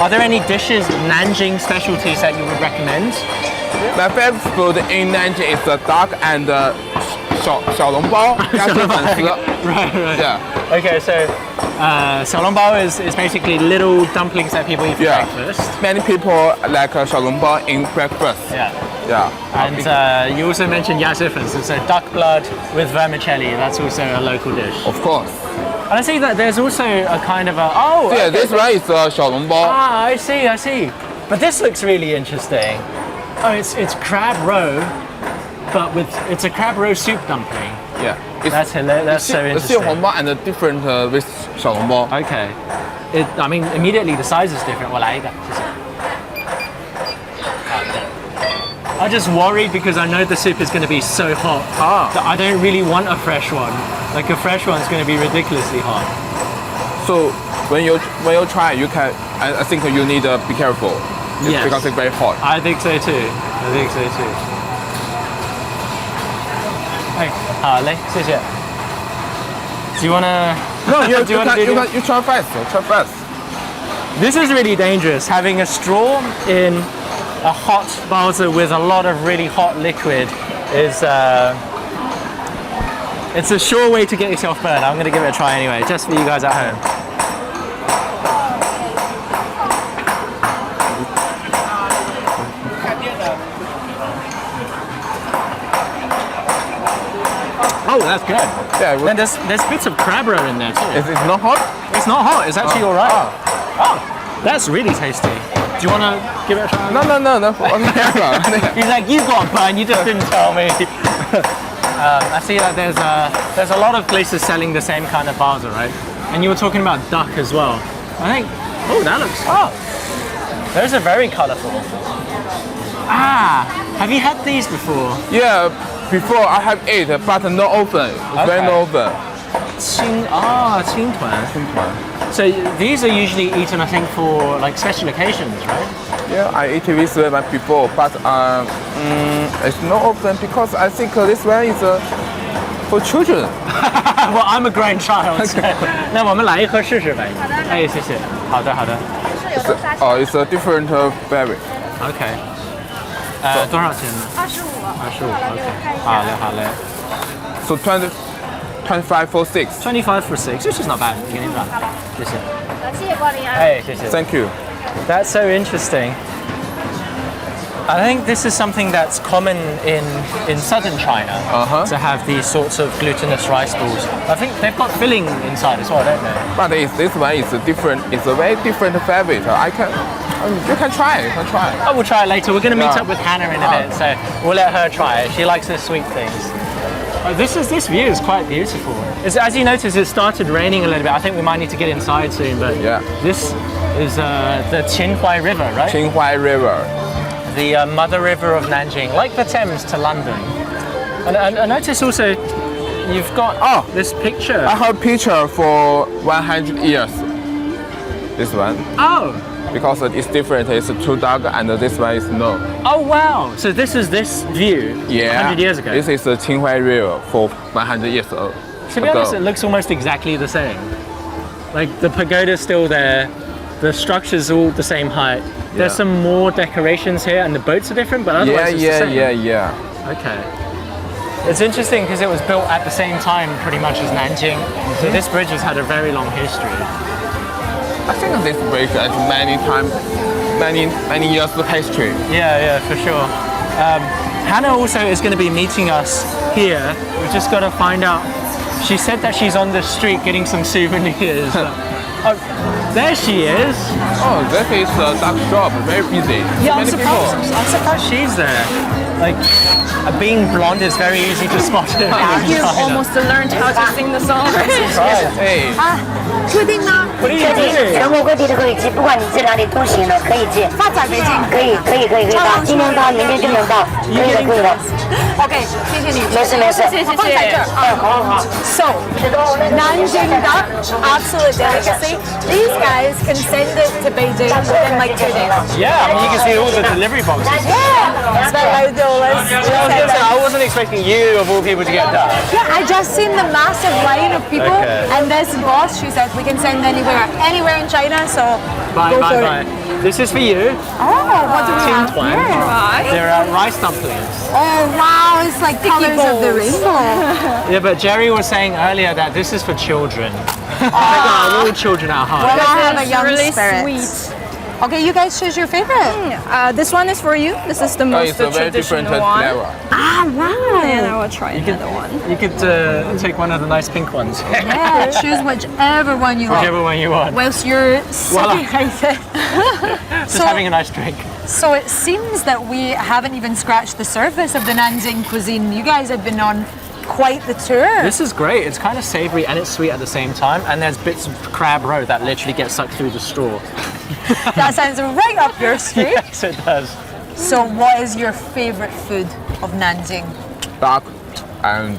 Are there any dishes, Nanjing specialties that you would recommend? My favorite food in Nanjing is the duck and the 小笼包加水粉丝. Right. Yeah. Okay, so xiaolongbao is basically little dumplings that people eat for breakfast. Many people like 小笼包 in breakfast. Yeah. Yeah. And you also mentioned yazifens, so duck blood with vermicelli. That's also a local dish. Of course. And I see that there's also a kind of a Yeah, this one is 小笼包. Ah, I see. But this looks really interesting. Oh, it's crab roe, but it's a crab roe soup dumpling. Yeah. That's so interesting. 蟹黄包 and different with 小笼包. Okay. I mean, immediately the size is different. Well, I'm just worried because I know the soup is going to be so hot that I don't really want a fresh one. Like a fresh one's going to be ridiculously hot. So when you try, you can. I think you need to be careful Yes. because it's very hot. I think so too. I think so too. Hey, 好嘞，谢谢。Do you wanna? No, you, do you wanna do this? you try first. Try first. This is really dangerous. Having a straw in a hot baozi with a lot of really hot liquid is. It's a sure way to get yourself burned. I'm gonna give it a try anyway, just for you guys at home. Oh, that's good. Yeah. Then there's bits of crab roe in there too. Is it not hot? It's not hot. It's actually all right. Oh, that's really tasty. Do you want to give it a try? No. On camera. He's like, you got burned. You just didn't tell me. I see that there's a lot of places selling the same kind of baozi, right? And you were talking about duck as well. I think. Oh, that looks. Oh, those are very colourful. Ah, have you had these before? Yeah. Before I have ate, but not often. It's very not often. 青团. So these are usually eaten, I think, for like special occasions, right? Yeah, I ate this one before, but it's not often because I think this one is for children. Well, I'm a grown child. So. 那我们来一盒试试呗。哎，谢谢。好的。It's a different berry. Okay. 多少钱呢？25 OK. 好嘞。 So 25 for 6. 25 for 6, which is not bad. 给您吧。谢谢。哎，谢谢。 Thank you. That's so interesting. I think this is something that's common in southern China to have these sorts of glutinous rice balls. I think they've got filling inside as well, don't they? But this one is different. It's a very different fabric. You can try. Oh, we'll try it later. We're going to meet up with Hannah in a bit, so we'll let her try it. She likes the sweet things. This view is quite beautiful. As you notice, it started raining a little bit. I think we might need to get inside soon, but yeah. This is the Qinhuai River, right? Qinhuai River. The mother river of Nanjing, like the Thames to London. And I notice also you've got this picture. I have a picture for 100 years. This one. Oh. Because it's different. It's too dark, and this one is no. Oh wow! So this is this view 100 years ago. This is the Qinhuai River for 100 years ago. To be honest, it looks almost exactly the same. Like the pagoda's still there, the structure's all the same height. There's some more decorations here, and the boats are different, but otherwise it's the same. Yeah. Okay. It's interesting because it was built at the same time, pretty much as Nanjing. So this bridge has had a very long history. I think this bridge has many years of history. Yeah, for sure. Hannah also is going to be meeting us here. We've just got to find out. She said that she's on the street getting some souvenirs. There she is. Oh, that is a dark shop, very busy. Yeah, I'm surprised she's there. Like, being blonde is very easy to spot her. You almost learned how to sing the song. Hey. 确定吗？ What are you doing? 全国各地都可以寄，不管你寄哪里都行的，可以寄。发展北京。可以到，今天到，明天就能到，可以的。OK， 谢谢你。没事。放在这儿啊。好。So Nanjing duck, absolute delicacy. These guys can send it to Beijing within like 2 days. Yeah, I mean, you can see all the delivery boxes. Yeah. So I wasn't expecting you, of all people, to get that. Yeah, I just seen the massive line of people, and this boss, she said we can send anywhere in China. So go for it. This is for you. Oh, what do we have here? They're rice dumplings. Oh wow, it's like colors of the rainbow. Yeah, but Jerry was saying earlier that this is for children. All children at heart. Well, I have a young really spirit. sweet. Okay, you guys choose your favorite. This one is for you. This is the most It's a very different traditional one. flavor. Ah, wow. And I will try another one. You could take one of the nice pink ones. Yeah, choose whichever one you Whichever want. one you want. Whilst you're sipping it. Just having a nice drink. So it seems that we haven't even scratched the surface of the Nanjing cuisine. You guys have been on quite the tour. This is great. It's kind of savory and it's sweet at the same time. And there's bits of crab roe that literally get sucked through the straw. That sounds right up your street. Yes, it does. So what is your favorite food of Nanjing? Duck and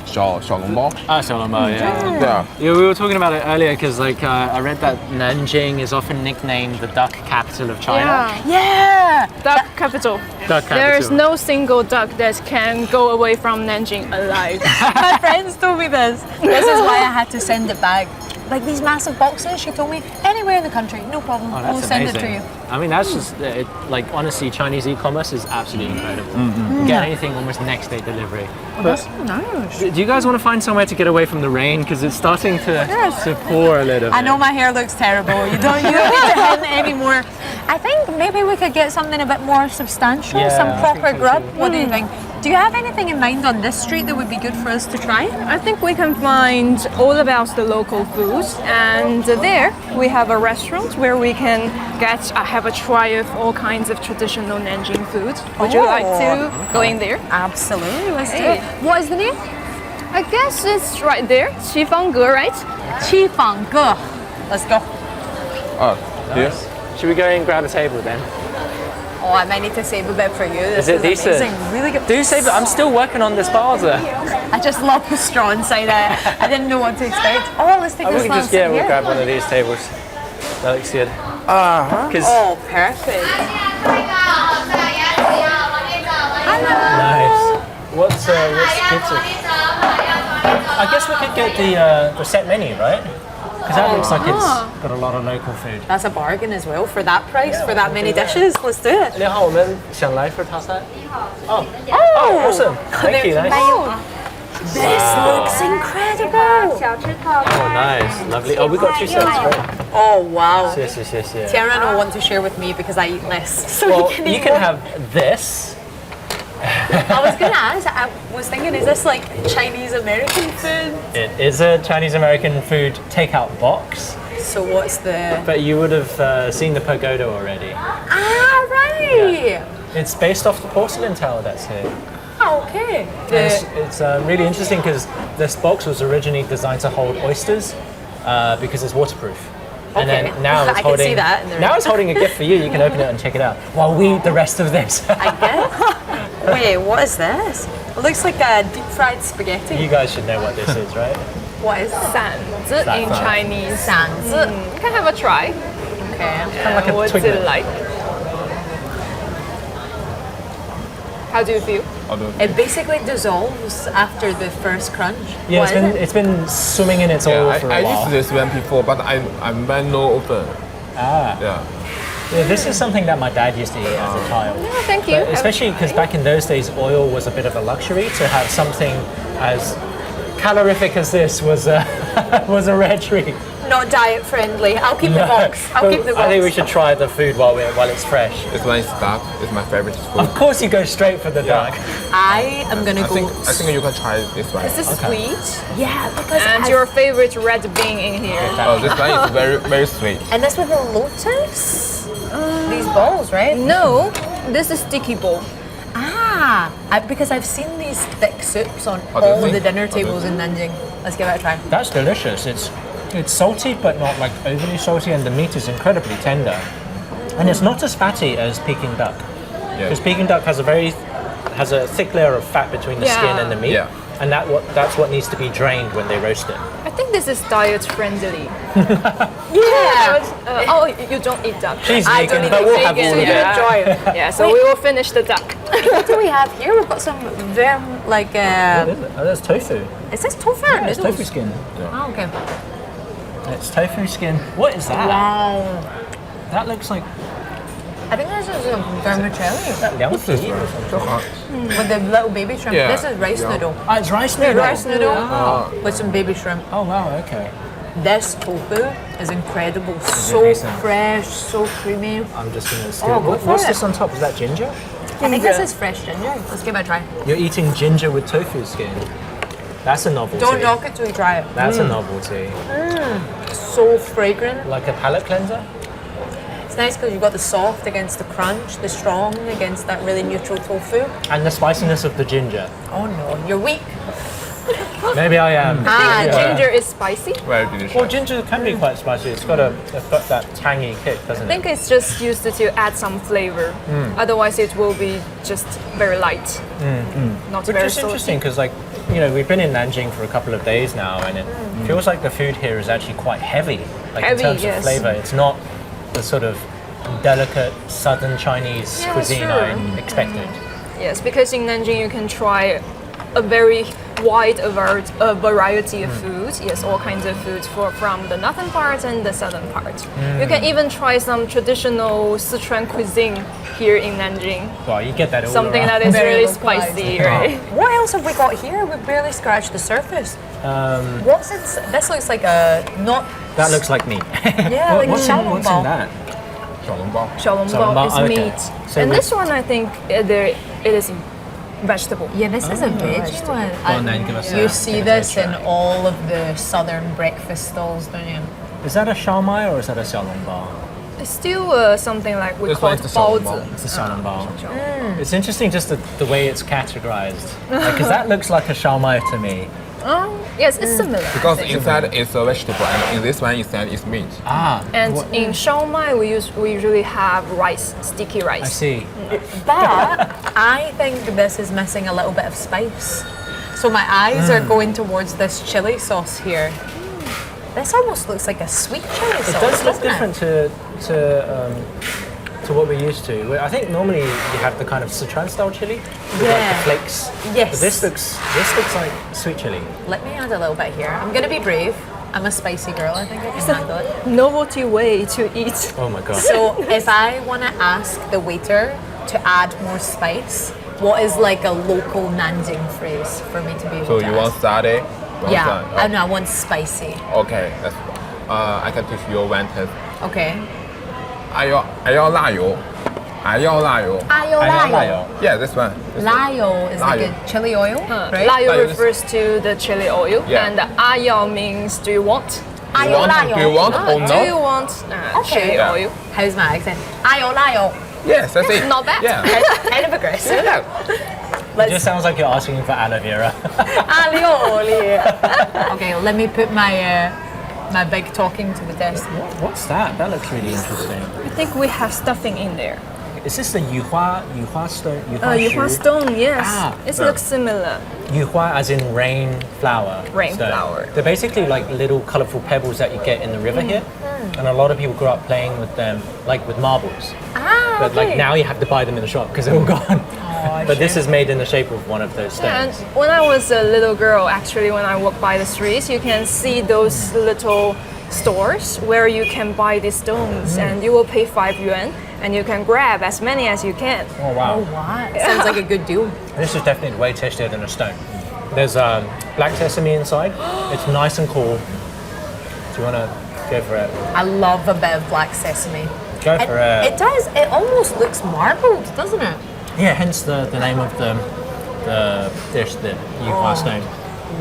小笼包。 yeah. Yeah. Yeah, we were talking about it earlier because like I read that Nanjing is often nicknamed the duck capital of China. Yeah. Duck capital. Duck capital. There is no single duck that can go away from Nanjing alive. My friends told me this. This is why I had to send it back. Like these massive boxes, she told me, anywhere in the country, no problem, Oh, that's we'll send amazing. it to you. I mean, that's just like honestly, Chinese e-commerce is absolutely incredible. You get anything almost next day delivery. That's nice. Do you guys want to find somewhere to get away from the rain because it's starting to pour a little bit? I know my hair looks terrible. You don't need to hint anymore. I think maybe we could get something a bit more substantial, Yeah, some I proper think so grub. too. What do you think? Do you have anything in mind on this street that would be good for us to try? I think we can find all about the local foods, and there we have a restaurant where we can have a try of all kinds of traditional Nanjing food. Would you like to go in there? Absolutely, let's do Hey. it. What is the name? I guess it's right there, Qifangge, right? Qifangge. Let's go. Oh, yes. Should we go and grab a table then? Oh, I might need to save a bit for you. This Is it decent? amazing. Really good. Do save it. I'm still working on this baza. I just love the straw inside it. I didn't know what to expect. Oh, let's take We this can one. just we'll grab one of these tables. That looks good. Because Oh, perfect. nice. What's pizza? I guess we could get the set menu, right? Because that looks like it's got a lot of local food. That's a bargain as well for that price, for that many dishes. Let's do it. 你好，我们想来份套餐。Oh, awesome! Thank you. Nice. This looks incredible. Oh, nice, lovely. Oh, we got 2 sets. Great. Oh, wow. 谢谢谢谢。 Tiara will want to share with me because I eat less. So Well, you can you eat can more. have this. I was going to ask, I was thinking, is this like Chinese American food? It is a Chinese American food takeout box, So what's the. but you would have seen the pagoda already. Ah, right. It's based off the porcelain tower that's here. Oh, okay. And it's really interesting because this box was originally designed to hold oysters because it's waterproof. And Okay. then now it's I can holding. see that in the Now it's holding a gift for you. You can open it and check it out. While we eat the rest of this. I guess. Wait, what is this? It looks like a deep fried spaghetti. You guys should know what this is, right? What is that? 馓in Chinese. 馓子. You can have a try. Okay. Kind of like a What's twiglet. it like? How do you feel? It basically dissolves after the first crunch. Yeah, What is it? it's been swimming in its Yeah, oil for a I while. used this one before, but I'm very no open. Ah. Yeah. Yeah, this is something that my dad used to eat as a child. Oh, thank you. But especially because back in those days, oil was a bit of a luxury. To have something as calorific as this was a was a rare treat. Not diet friendly. I'll keep the box. I'll But keep the box. I think we should try the food while it's fresh. This one is duck. It's my favorite food. Of course, you go straight for the duck. I am gonna I go. think you can try this one. Is this sweet? Yeah, because And your favorite red bean in here. Oh, this one is very very sweet. and that's with a lotus. These balls, right? No, this is sticky bowl. Because I've seen these thick soups on Oh, do you all the think? dinner Oh, do you tables in Nanjing. Let's give it a try. That's delicious. It's salty, but not like overly salty, and the meat is incredibly tender. And it's not as fatty as Peking duck. Yeah. Because Peking duck has a thick layer of fat between the skin and the meat. Yeah. And that's what needs to be drained when they roast it. I think this is diet friendly. Yeah. Oh, you don't eat duck. She's I vegan, don't but eat we'll have vegan, all of it. yeah. Enjoy it. Yeah, so we will finish the duck. What do we have here? We've got some very like. What is it? Oh, that's tofu. Is this tofu or It's noodles? tofu skin. Oh, okay. It's tofu skin. What is that? Wow. That looks like I think this is a vermicelli What's this? Oh, with the little baby shrimp. Yeah. This is rice noodle. it's rice noodle. Rice noodle with some baby shrimp. Oh wow, okay. This tofu is incredible. So decent? fresh, so creamy. I'm just gonna steal. Oh, go for What's it. this on top? Is that ginger? I think this is fresh ginger. Let's give it a try. You're eating ginger with tofu skin. That's a novelty. Don't knock it till you try it. That's a novelty. So fragrant. Like a palate cleanser? It's nice because you've got the soft against the crunch, the strong against that really neutral tofu. And the spiciness of the ginger. Oh no, you're weak. Maybe I am. Ah, Ginger is spicy. Very delicious. Well, ginger can be quite spicy. It's got that tangy kick, doesn't I it? think it's just used to add some flavor. Otherwise, it will be just very light. Not Which very is salty. interesting because like you know, we've been in Nanjing for a couple of days now, and it feels like the food here is actually quite heavy. Like Heavy, in terms yes. of flavor, it's not the sort of delicate southern Chinese Yeah, cuisine sure. I expected. Yes, because in Nanjing you can try a very wide variety of food. Yes, all kinds of foods from the northern part and the southern part. You can even try some traditional Sichuan cuisine here in Nanjing. Well, you get that all Something around. that is Very really localized. spicy, right? What else have we got here? We've barely scratched the surface. What's in, this looks like a not. That looks like meat. Yeah, like what's, xiaolongbao. what's in that? Xiaolongbao is okay. meat. So And we- this one, I think, it is vegetable. Yeah, this is a veggie one. Go on then, give us You a- see give us this a in try. all of the southern breakfast stalls, don't you? Is that a xiaomai or is that a xiaolongbao? It's still something like we This call one it is the xiaolongbao. baozi. It's a xiaolongbao. It's interesting just the way it's categorized. Because that looks like a xiaomai to me. Yes, it's similar. Because inside is a vegetable, and in this one inside is meat. Ah, And in Xiaomai, we usually have rice, sticky rice. I see. But I think this is missing a little bit of spice. So my eyes are going towards this chili sauce here. This almost looks like a sweet chili It sauce, does look doesn't different to what we're used to. I think normally you have the kind of Sichuan style chili with like Yeah. the flakes. Yes. But this looks like sweet chili. Let me add a little bit here. I'm gonna be brave. I'm a spicy girl. I think I can handle it. Novelty way to eat. Oh my god. So if I want to ask the waiter to add more spice, what is like a local Nanjing phrase for me to be able So to you ask? want satay? Yeah, I know. I want spicy. Okay, that's. I can teach you one test. Okay. 还要辣油 Ayo. Yeah, this one. Layo is like Layo. a chili oil, right? Layo Layo is- refers to the chili oil, Yeah. and ayao means do you want? Do you want or Do you no? want chili Yeah. oil? How's my accent? Ayo layo. Yes, that's it. Not bad. Yeah. Kind of aggressive. Yeah. It just sounds like you're asking for aloe vera. Alioli. Okay, let me put my my big talking to the test. What's that? That looks really interesting. I think we have stuffing in there. Is this the yuhua stone? Yuhua stone, yes. Ah, it looks similar. Yuhua as in rain flower. Rain stone. flower. They're basically like little colourful pebbles that you get in the river here. And a lot of people grew up playing with them, like with marbles. Ah, But like now you have to buy them in the shop because they're all gone. Oh, But this is made in the shape of one of those And stones. when I was a little girl, actually, when I walk by the streets, you can see those little stores where you can buy these stones, and you will pay 5 yuan, and you can grab as many as you can. Oh wow. What? Sounds like a good deal. This is definitely way tastier than a stone. There's black sesame inside. It's nice and cool. Do you want to go for it? I love a bit of black sesame. Go for it. It does. It almost looks marbled, doesn't it? Yeah, hence the name of the dish, the yuhua stone.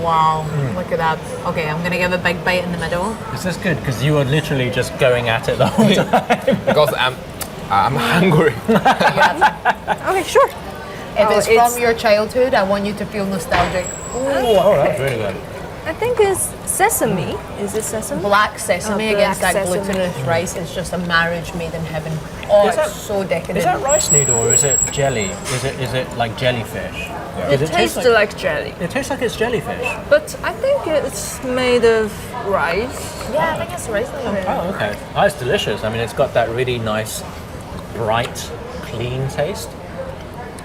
Wow, look at that. Okay, I'm gonna give a big bite in the middle. Is this good? Because you were literally just going at it the whole time. Because I'm hungry. Okay, sure. If Oh, it's it's- from your childhood, I want you to feel nostalgic. Oh, that's really good. I think it's sesame. Is it sesame? Black sesame Oh, against black that sesame. glutinous rice is just a marriage made in heaven. Oh, Is it's that- so decadent. Is that rice noodle or is it jelly? Is it like jellyfish? It Does tastes taste like jelly, It tastes like it's jellyfish. but I think it's made of rice. Yeah, I think it's rice noodle. Oh, okay. Oh, it's delicious. I mean, it's got that really nice, bright, clean taste.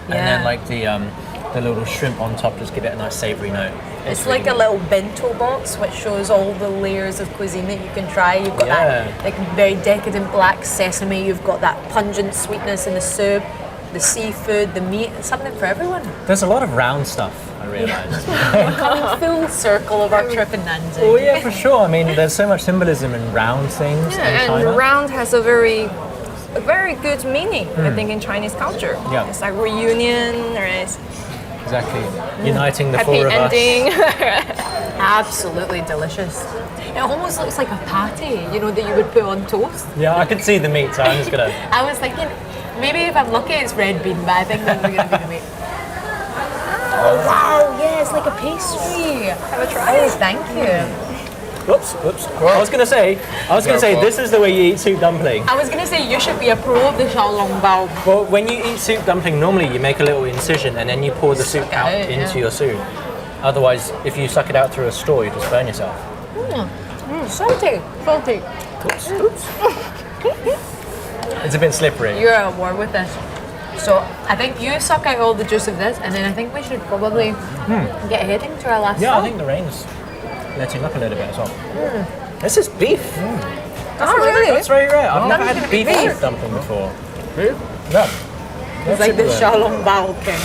And then Yeah. like the little shrimp on top just give it a nice savoury note. It's really like a good. little bento box which shows all the layers of cuisine that you can try. You've got Yeah. that like very decadent black sesame, you've got that pungent sweetness in the soup, the seafood, the meat, it's something for everyone. There's a lot of round stuff, I realised. Coming full circle of our trip in Nanjing. Oh yeah, for sure. I mean, there's so much symbolism in round things in Yeah, China. and round has a very good meaning, I think, in Chinese culture. Yeah. It's like reunion, right? Exactly. Uniting the Happy four of us. ending. Absolutely delicious. It almost looks like a patty, you know, that you would put on toast. Yeah, I can see the meat, so I'm just gonna. I was thinking, maybe if I'm lucky it's red bean, but I think that's going to be the meat. Oh wow, yeah, it's like a pastry. Have a try. Oh, thank you. Whoops. I was gonna say, this is the way you eat soup dumpling. I was going to say you should be a pro of the xiaolongbao. Well, when you eat soup dumpling, normally you make a little incision and then you pour the soup out it, into yeah. your soup. Otherwise, if you suck it out through a straw, you just burn yourself. Salty. Salty. Oops. It's a bit slippery. You're at war with this. So I think you suck out all the juice of this, and then I think we should probably get heading to our last Yeah, stop. I think the rain's letting up a little bit as well. This is beef. Oh, really? That's very rare. I've never That's had beef beef. dumpling before. Beef? No. It's like the Shalom Bao King.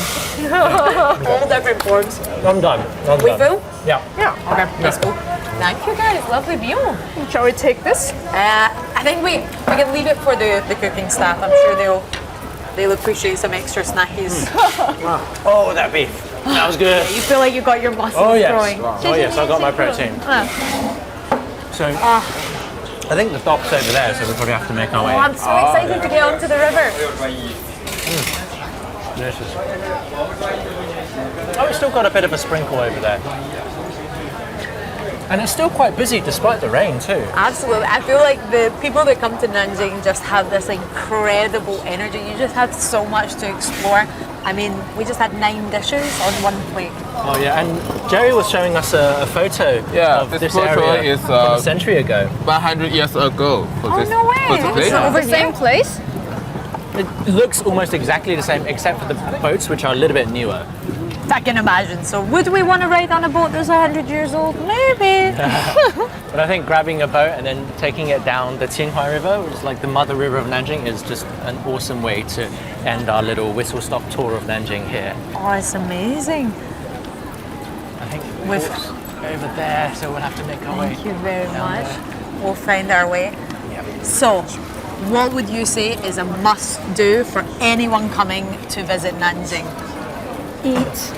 All different forms. I'm done. We full? Yeah. Yeah. Okay, let's go. Thank you guys, lovely meal. Shall we take this? I think we can leave it for the cooking staff. I'm sure they'll appreciate some extra snackies. Oh, that beef. That was good. You feel like you got your muscles Oh, yes. growing. Oh, yes, I got my protein. So, I think the dock's over there, so we probably have to make our way. Oh, I'm so excited to get onto the river. Delicious. Oh, it's still got a bit of a sprinkle over there. And it's still quite busy despite the rain too. Absolutely. I feel like the people that come to Nanjing just have this incredible energy. You just have so much to explore. I mean, we just had 9 dishes on one plate. Oh yeah, and Jerry was showing us a photo of this photo area is from a century ago. 100 years ago. For this, no way. For the place. Over The same place? It looks almost exactly the same except for the boats, which are a little bit newer. I can imagine. So would we want to ride on a boat that's 100 years old? Maybe. But I think grabbing a boat and then taking it down the Qinghai River, which is like the mother river of Nanjing, is just an awesome way to end our little whistle-stop tour of Nanjing here. Oh, it's amazing. I think With- it's over there, so we'll have to make our way. Thank you very down much. there. We'll find our way. Yep. So, what would you say is a must-do for anyone coming to visit Nanjing? Eat.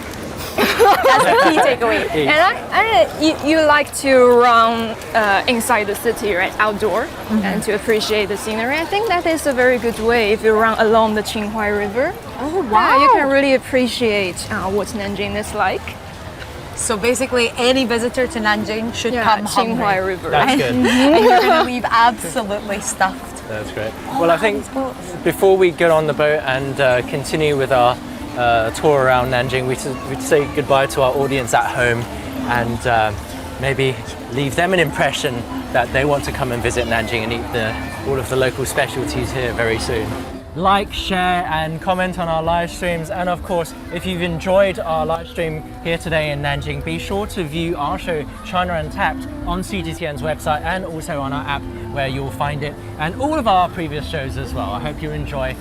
That's the key takeaway. And you like to run inside the city, right, outdoor, and to appreciate the scenery. I think that is a very good way if you run along the Qinghai River. Oh, wow. You can really appreciate what Nanjing is like. So basically, any visitor to Nanjing should come Qinghai hungry. River. That's good. And you're going to leave absolutely stuffed. That's great. Well, I think before we get on the boat and continue with our tour around Nanjing, we'd say goodbye to our audience at home and maybe leave them an impression that they want to come and visit Nanjing and eat all of the local specialties here very soon. Like, share and comment on our live streams, and of course if you've enjoyed our live stream here today in Nanjing, be sure to view our show China Untapped on CGTN's website and also on our app where you'll find it, and all of our previous shows as well. I hope you enjoy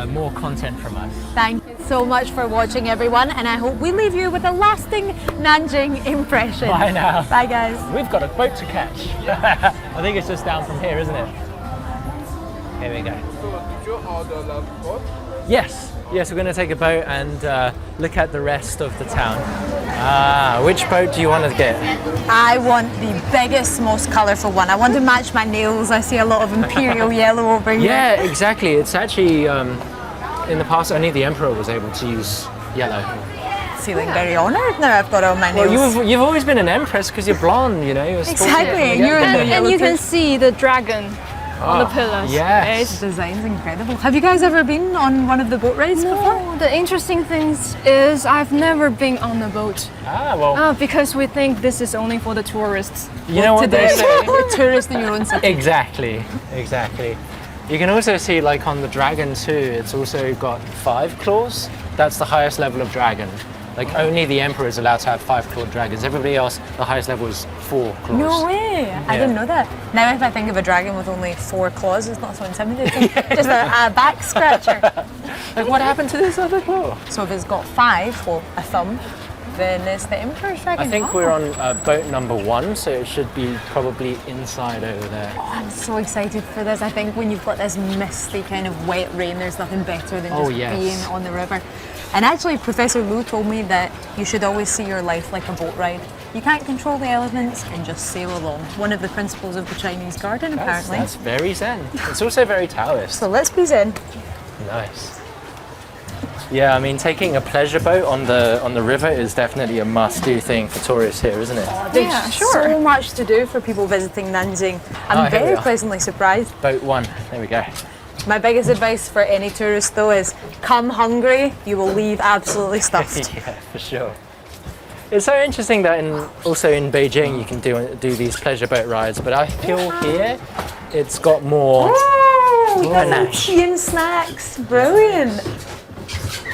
more content from us. Thank you so much for watching, everyone, and I hope we leave you with a lasting Nanjing impression. Bye now. Bye, guys. We've got a boat to catch. I think it's just down from here, isn't it? Here we go. So, did you order the boat? Yes, we're going to take a boat and look at the rest of the town. Which boat do you want to get? I want the biggest, most colourful one. I want to match my nails. I see a lot of imperial yellow over here. Yeah, exactly. It's actually, in the past, only the emperor was able to use yellow. Feeling very honoured now I've got all my nails. Well, you've always been an empress because you're blonde, you know. You're sporty from the Exactly, get-go. you're in the yellow And you too. can see the dragon on the pillars. Yes. The design's incredible. Have you guys ever been on one of the boat rides before? No, the interesting thing is I've never been on a boat Well, because we think this is only for the tourists. you know what they Today, say. the tourist in your own city. Exactly. You can also see, like on the dragon too, it's also got 5 claws. That's the highest level of dragon. Like only the emperor is allowed to have 5-clawed dragons. Everybody else, the highest level is 4 claws. No way! I didn't know that. Now if I think of a dragon with only 4 claws, it's not so intimidating. Just a back scratcher. Like what happened to this other claw? So if it's got 5, well, a thumb, then it's the emperor's dragon. I think we're on boat number 1, so it should be probably inside over there. Oh, I'm so excited for this. I think when you've got this misty kind of wet rain, there's nothing better than just being on the river. And actually, Professor Lu told me that you should always see your life like a boat ride. You can't control the elements and just sail along. One of the principles of the Chinese garden, apparently. That's very zen. It's also very Taoist. So let's be zen. Nice. Yeah, I mean, taking a pleasure boat on the river is definitely a must-do thing for tourists here, isn't it? There's so much to do for people visiting Nanjing. I'm here we very are. pleasantly surprised. Boat 1, there we go. My biggest advice for any tourist, though, is come hungry, you will leave absolutely stuffed. Yeah, for sure. It's so interesting that also in Beijing you can do these pleasure boat rides, but I feel here it's got more panache. Tea and snacks, brilliant.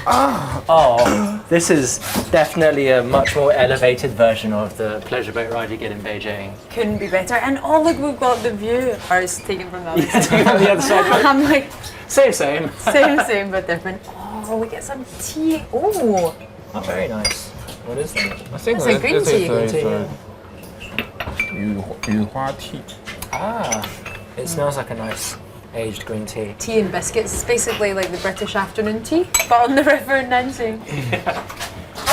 Oh, this is definitely a much more elevated version of the pleasure boat ride you get in Beijing. Couldn't be better. And oh look, we've got the view. Or it's taken from the other side. Taken from the other side. I'm like, Same. same but different. Oh, we get some tea. Oh, Very nice. What is that? I think It's a green tea. Yuhua tea. Ah, it smells like a nice aged green tea. tea and biscuits. It's basically like the British afternoon tea, but on the river in Nanjing.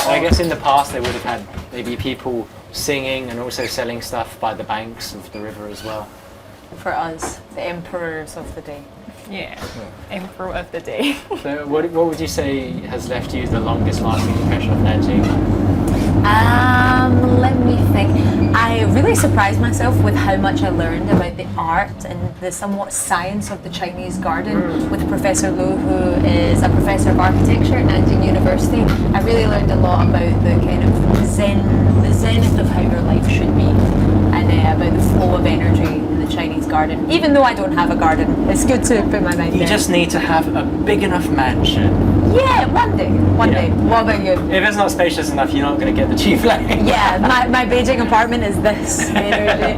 I guess in the past they would have had maybe people singing and also selling stuff by the banks of the river as well. For us, the emperors of the day. Yeah, emperor of the day. So what would you say has left you the longest lasting impression of Nanjing? Let me think. I really surprised myself with how much I learned about the art and the somewhat science of the Chinese garden with Professor Lu, who is a professor of architecture at Nanjing University. I really learned a lot about the kind of the zenith of how your life should be, and about the flow of energy in the Chinese garden. Even though I don't have a garden, it's good to put my mind You there. just need to have a big enough mansion. Yeah, one day. What about you? If it's not spacious enough, you're not going to get the chief lane. Yeah, my Beijing apartment is this energy.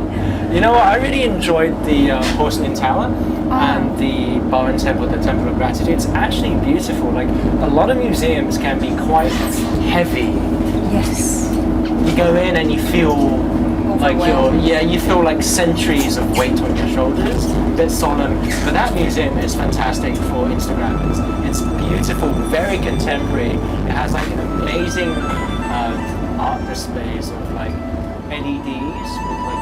You know what? I really enjoyed the Porcelain Tower and the Bowen Temple, the Temple of Gratitude. It's actually beautiful. Like a lot of museums can be quite heavy. Yes. You go in and you feel like you feel like centuries of weight on your shoulders. A bit solemn. But that museum is fantastic for Instagrammers. It's beautiful, very contemporary. It has like an amazing art displays of like LEDs with like